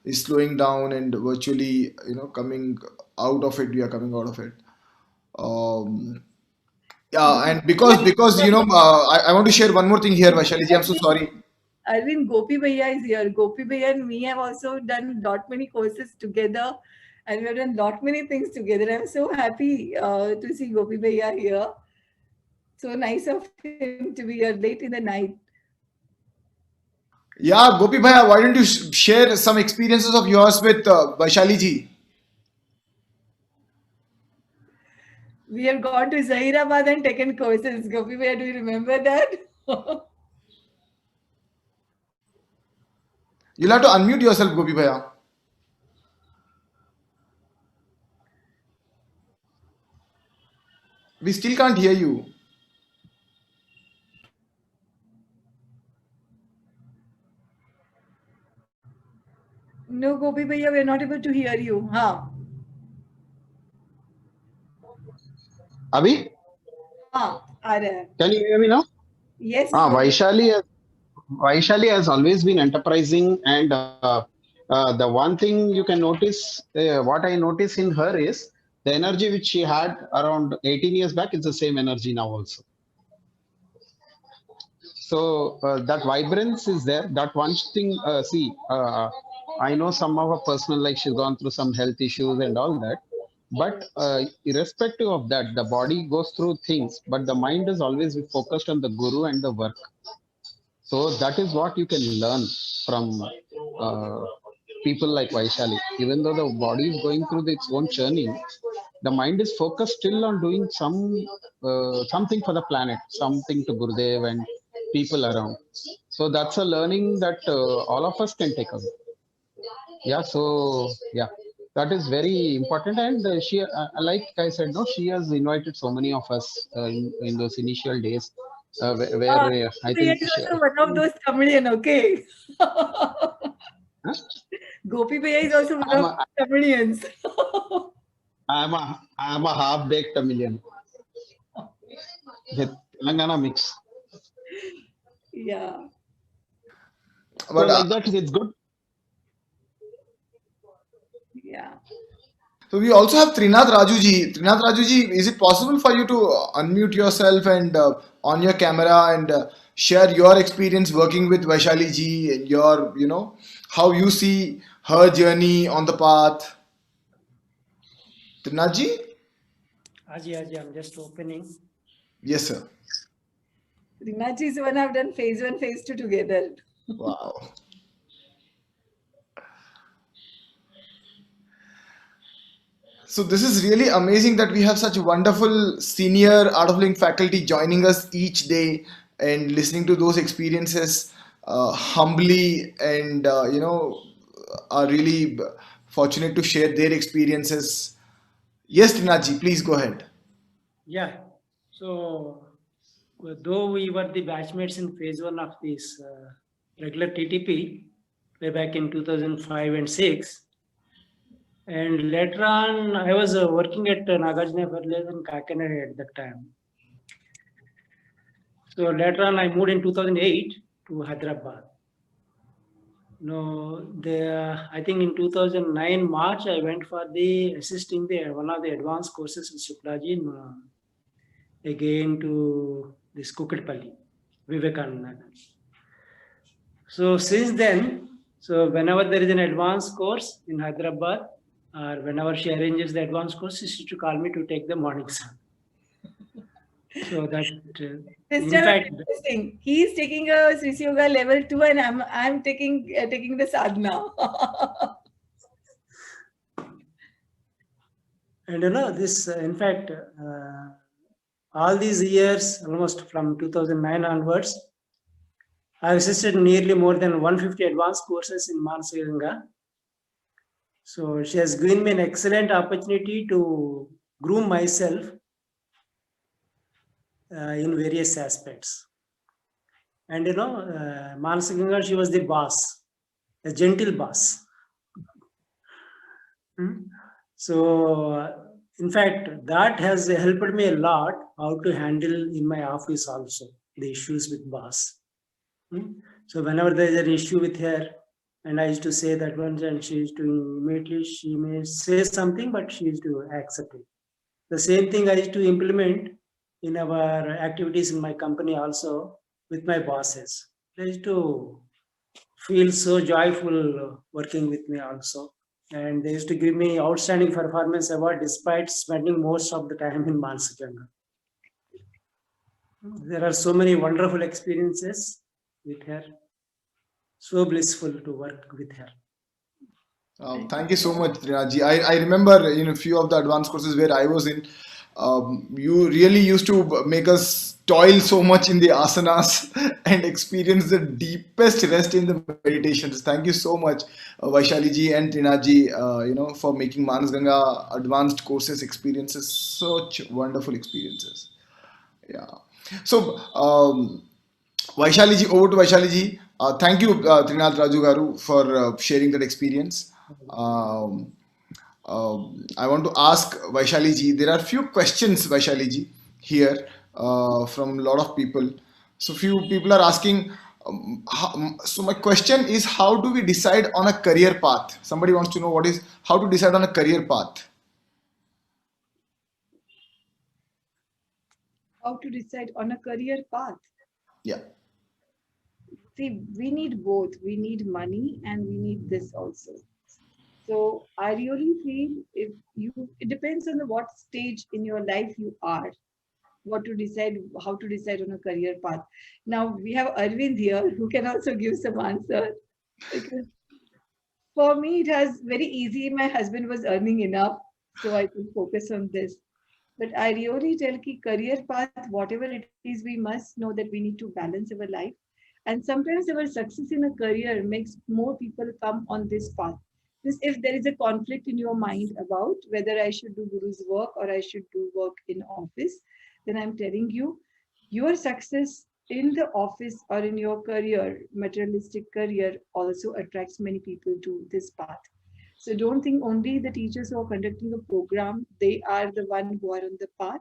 is slowing down and virtually, coming out of it. We are coming out of it. Um, yeah, and because I want to share one more thing here, Vaishali ji. I'm so sorry. Arvind, Gopi Bhaiya is here. Gopi Bhaiya and me have also done lot many courses together, and we have done lot many things together. I'm so happy to see Gopi Bhaiya here. So nice of him to be here late in the night. Yeah, Gopi Bhaiya, why don't you share some experiences of yours with Vaishali ji? We have gone to Zahirabad and taken courses. Gopi Bhaiya, do you remember that? You'll have to unmute yourself, Gopi Bhaiya. We still can't hear you. No, Gopi Bhaiya, we're not able to hear you. Huh? Abhi, आ रहा है. can you hear me now? Yes. Ah, Gopi. Vaishali has always been enterprising, and the one thing you can notice, what I notice in her is the energy which she had around 18 years back is the same energy now also. So that vibrance is there. That one thing, I know some of her personal life, she's gone through some health issues and all that. But irrespective of that, the body goes through things, but the mind is always focused on the guru and the work. So that is what you can learn from people like Vaishali. Even though the body is going through its own churning, the mind is focused still on doing something for the planet, something to Gurudev and people around. So that's a learning that all of us can take away. Yeah. So yeah, that is very important. And she, like I said, no, she has invited so many of us in those initial days where I Bhaiya think is also one of those Tamilian, okay? huh? Gopi Bhaiya is also one I'm of a, Tamilians. I'm a half-baked Tamilian. The Telangana mix. Yeah. So But like that, it's good. Yeah. so we also have Trinath Rajuji. Trinath Rajuji, is it possible for you to unmute yourself and on your camera and share your experience working with Vaishali ji and your, how you see her journey on the path? Trinath ji? Aji, I'm just opening. Yes, sir. Rinaji is one I've done phase 1, phase 2 together. Wow. So this is really amazing that we have such wonderful senior Art of Living faculty joining us each day and listening to those experiences humbly and are really fortunate to share their experiences. Yes, Trinath, please go ahead. Yeah. So, though we were the batchmates in phase 1 of this regular TTP way back in 2005 and 6, and later on, I was working at Nagarjuna Fertilizers in Kakinada at that time. So later on, I moved in 2008 to Hyderabad. No, I think in 2009 March, I went for the assisting the one of the advanced courses with Shuklaji again to this Kukatpalli, Vivekananda. So since then, so whenever there is an advanced course in Hyderabad, or whenever she arranges the advanced course, she used to call me to take the morning sun. So that, This in time fact, it's interesting. He's taking a Sri Yoga level 2 and I'm taking the sadhana. and this, in fact, all these years, almost from 2009 onwards, I assisted nearly more than 150 advanced courses in Manasa Ganga. So she has given me an excellent opportunity to groom myself in various aspects. And Manasa Ganga, she was the boss, a gentle boss. So, in fact, that has helped me a lot how to handle in my office also the issues with boss. So whenever there is an issue with her, and I used to say that one, and she used to immediately, she may say something, but she used to accept it. The same thing I used to implement in our activities in my company also with my bosses. They used to feel so joyful working with me also. And they used to give me outstanding performance award despite spending most of the time in Manasa Ganga. There are so many wonderful experiences with her. So blissful to work with her. Thank you so much, Trinaji. I remember a few of the advanced courses where I was in. You really used to make us toil so much in the asanas and experience the deepest rest in the meditations. Thank you so much, Vaishali ji and Trinaji, for making Manas Ganga advanced courses experiences such wonderful experiences. Yeah. So, Vaishali ji, over to Vaishali ji. Thank you, Trinath Raju Garu, for sharing that experience. I want to ask Vaishali ji. There are few questions, Vaishali ji, here from a lot of people. So few people are asking. So my question is, how do we decide on a career path? Somebody wants to know how to decide on a career path. How to decide on a career path? Yeah. See, we need both. We need money and we need this also. So I really feel it depends on what stage in your life you are, how to decide on a career path. Now we have Arvind here who can also give some answer. Because for me, it has very easy. My husband was earning enough, so I could focus on this. But I really tell ki career path, whatever it is, we must know that we need to balance our life. And sometimes our success in a career makes more people come on this path. This, if there is a conflict in your mind about whether I should do Guru's work or I should do work in office, then I'm telling you, your success in the office or in your career, materialistic career, also attracts many people to this path. So don't think only the teachers who are conducting a program, they are the one who are on the path.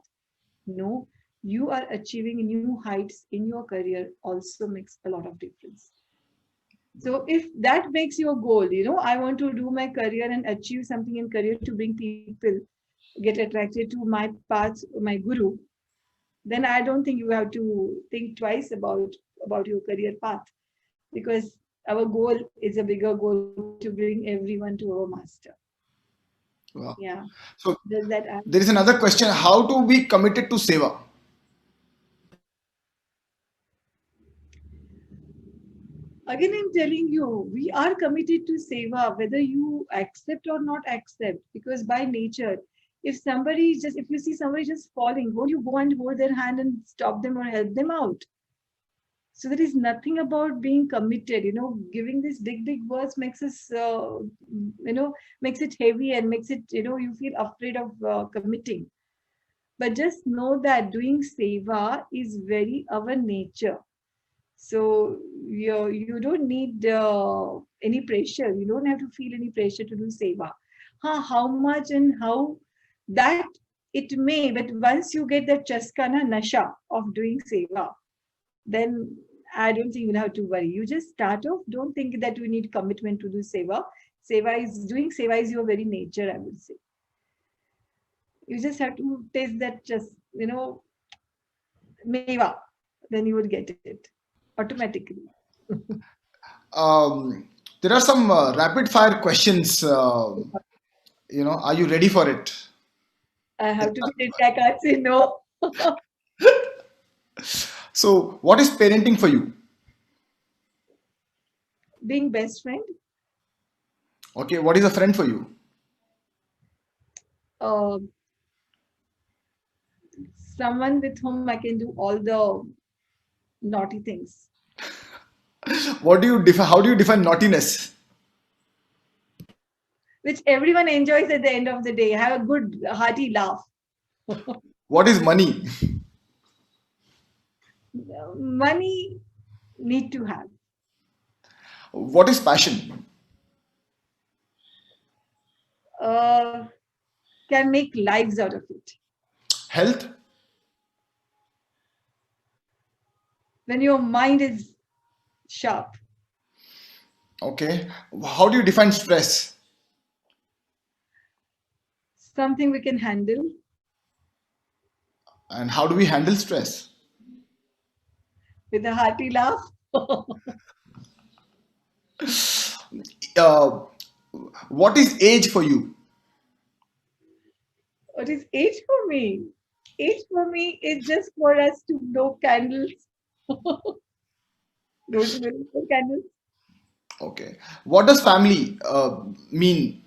No, you are achieving new heights in your career also makes a lot of difference. So if that makes your goal, I want to do my career and achieve something in career to bring people get attracted to my path, my guru, then I don't think you have to think twice about your career path, because our goal is a bigger goal to bring everyone to our master. Wow. Yeah. So Does that answer? there is another question: how to be committed to seva? Again, I'm telling you, we are committed to seva, whether you accept or not accept, because by nature, if you see somebody just falling, won't you go and hold their hand and stop them or help them out? So there is nothing about being committed, giving these big words makes us, makes it heavy and makes it, you feel afraid of committing. But just know that doing seva is very our nature. So you don't need any pressure. You don't have to feel any pressure to do seva. How much and how that it may, but once you get that chaskana nasha of doing seva, then I don't think you have to worry. You just start off. Don't think that you need commitment to do seva. Doing seva is your very nature, I would say. You just have to taste that meva, then you would get it automatically. There are some rapid fire questions. Are you ready for it? I have to be I can't say no. So, what is parenting for you? Being best friend, Okay, what is a friend for you? uh, someone with whom I can do all the naughty things, What do you define? How do you define naughtiness? which everyone enjoys at the end of the day. Have a good hearty laugh. What is money? Money need to have. What is passion? Uh, can make lives out of it. Health? When your mind is sharp, Okay. How do you define stress? something we can handle And how do we handle stress? with a hearty laugh. Uh, what is age for you? What is age for me? Age for me is just for us to blow candles. Don't you really blow candles? Okay. What does family mean?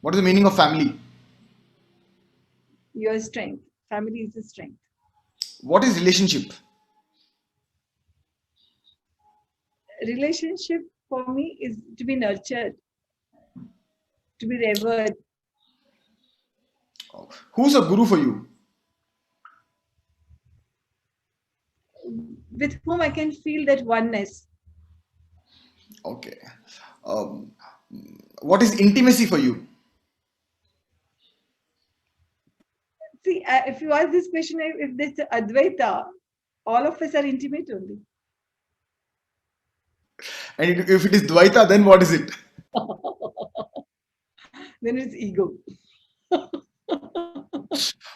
What is the meaning of family? Your strength. Family is the strength. What is relationship? Relationship for me is to be nurtured, to be revered. Who's a guru for you? With whom I can feel that oneness. Okay. Um, what is intimacy for you? See, if you ask this question, if this Advaita, all of us are intimate only. And if it is Dvaita, then what is it? Then it's ego.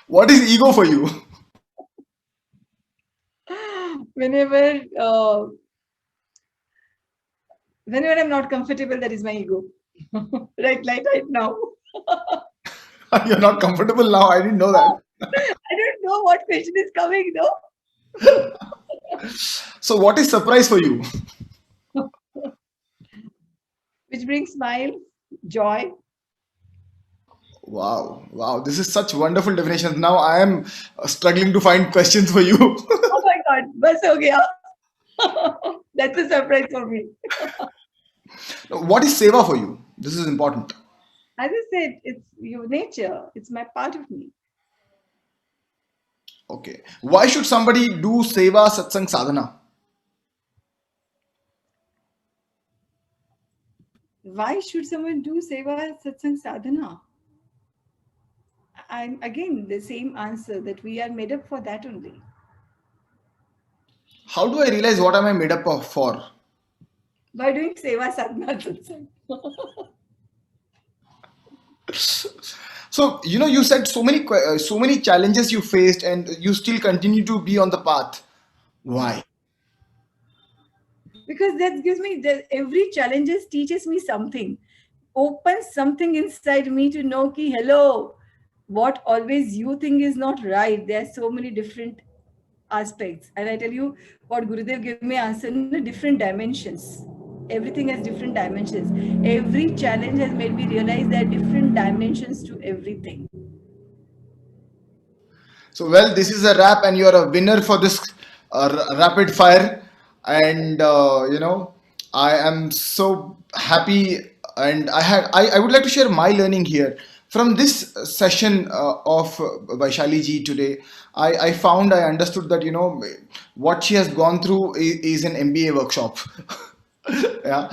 What is ego for you? Whenever whenever I'm not comfortable, that is my ego. right now. You're not comfortable now. I didn't know that. I don't know what question is coming though. So, what is surprise for you? Which brings smile, joy. Wow, wow, this is such wonderful definitions. Now I am struggling to find questions for you. Oh my God, bas ho gaya. That's a surprise for me. What is seva for you? This is important. As I said, it's your nature. It's my part of me. Okay. Why should somebody do seva satsang sadhana? Why should someone do seva satsang sadhana? I'm again the same answer that we are made up for that only. How do I realize what am I made up of for? By doing seva sadhana satsang. So, you said so many challenges you faced and you still continue to be on the path. Why? Because that gives me every challenges teaches me something, opens something inside me to know ki hello, what always you think is not right. There are so many different aspects, and I tell you what Gurudev gave me answer in different dimensions. Everything has different dimensions. Every challenge has made me realize there are different dimensions to everything. So, well, this is a wrap, and you're a winner for this rapid fire. And I am so happy, and I would like to share my learning here from this session of Vaishali ji today. I understood that what she has gone through is an MBA workshop. Yeah,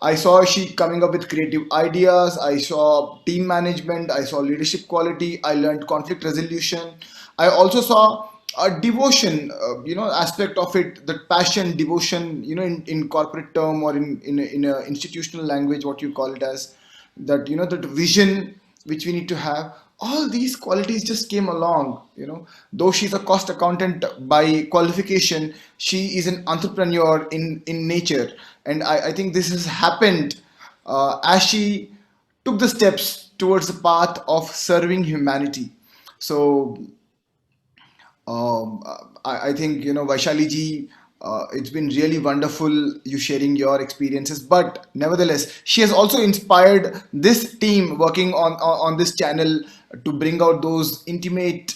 I saw she coming up with creative ideas. I saw team management. I saw leadership quality. I learned conflict resolution. I also saw a devotion, aspect of it, that passion, devotion, in corporate term or in a institutional language, what you call it as, that that vision which we need to have. All these qualities just came along. Though she's a cost accountant by qualification, she is an entrepreneur in nature, and I think this has happened as she took the steps towards the path of serving humanity. So I think, Vaishali ji, it's been really wonderful you sharing your experiences. But nevertheless, she has also inspired this team working on this channel to bring out those intimate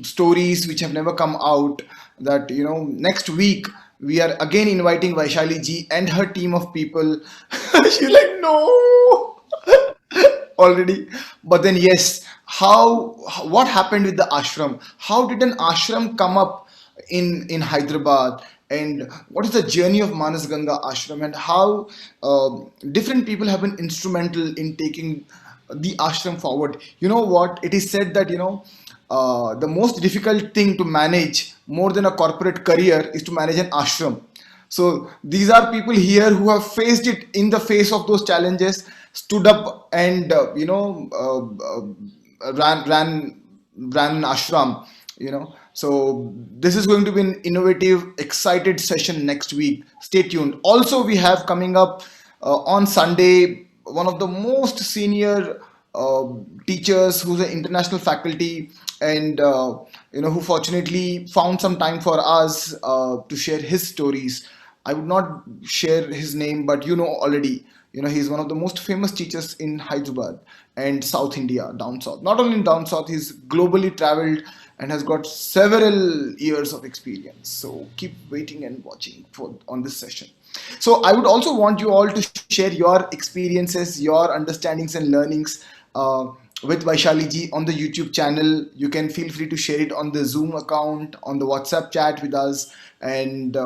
stories which have never come out. That, next week we are again inviting Vaishali ji and her team of people. She's like, no. Already. But then, yes, what happened with the ashram? How did an ashram come up in Hyderabad? And what is the journey of Manas Ganga ashram, and how different people have been instrumental in taking the ashram forward? You know what? It is said that, the most difficult thing to manage more than a corporate career is to manage an ashram. So these are people here who have faced it in the face of those challenges, stood up and ran an ashram. So this is going to be an innovative, excited session next week. Stay tuned. Also, we have coming up on Sunday one of the most senior teachers who's an international faculty, and who fortunately found some time for us to share his stories. I would not share his name, but already. He's one of the most famous teachers in Hyderabad and South India, down south. Not only in down south, he's globally traveled and has got several years of experience. So keep waiting and watching for on this session. So I would also want you all to share your experiences, your understandings and learnings with Vaishali ji on the YouTube channel. You can feel free to share it on the Zoom account, on the WhatsApp chat with us, and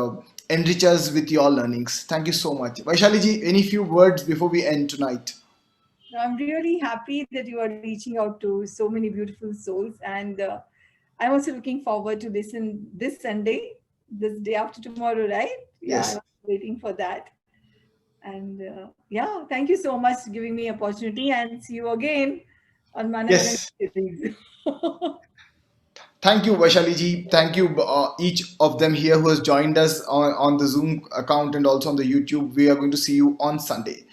enrich us with your learnings. Thank you so much. Vaishali ji, any few words before we end tonight? I'm really happy that you are reaching out to so many beautiful souls, and I'm also looking forward to listen this Sunday, this day after tomorrow, right? Yes. Yeah, I'm waiting for that. And yeah, thank you so much for giving me opportunity, and see you again on Manas Yes. series. Thank you, Vaishali ji. Thank you, each of them here who has joined us on the Zoom account and also on the YouTube. We are going to see you on Sunday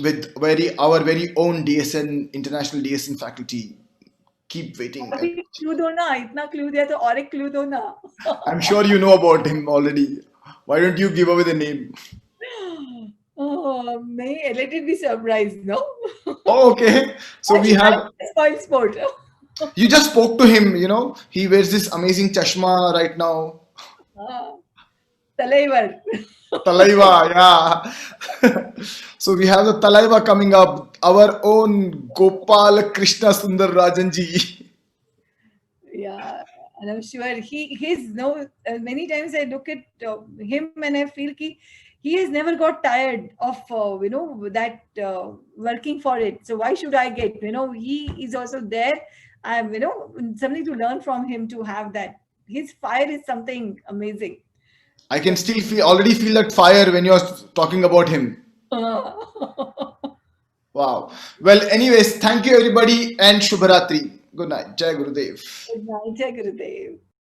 with our very own DSN, international DSN faculty. Keep waiting. अभी clue दो ना, इतना clue दिया तो और एक clue दो ना. I'm sure you know about him already. Why don't you give away the name? Oh, let it be surprise, no? Oh, okay. So we have. Spoil sport. You just spoke to him. He wears this amazing chashma right now. Talaivar. Talaiva, yeah. So we have the Talaiva coming up. Our own Gopal Krishna Sundar Rajan ji. Yeah, and I'm sure he's no. Many times I look at him and I feel he has never got tired of that working for it. So why should I get? He is also there. I'm something to learn from him, to have that. His fire is something amazing. I can already feel that fire when you're talking about him. Wow. Well, anyways, thank you everybody and Shubharatri. Good night. Jai Gurudev. Good night, Jai Gurudev.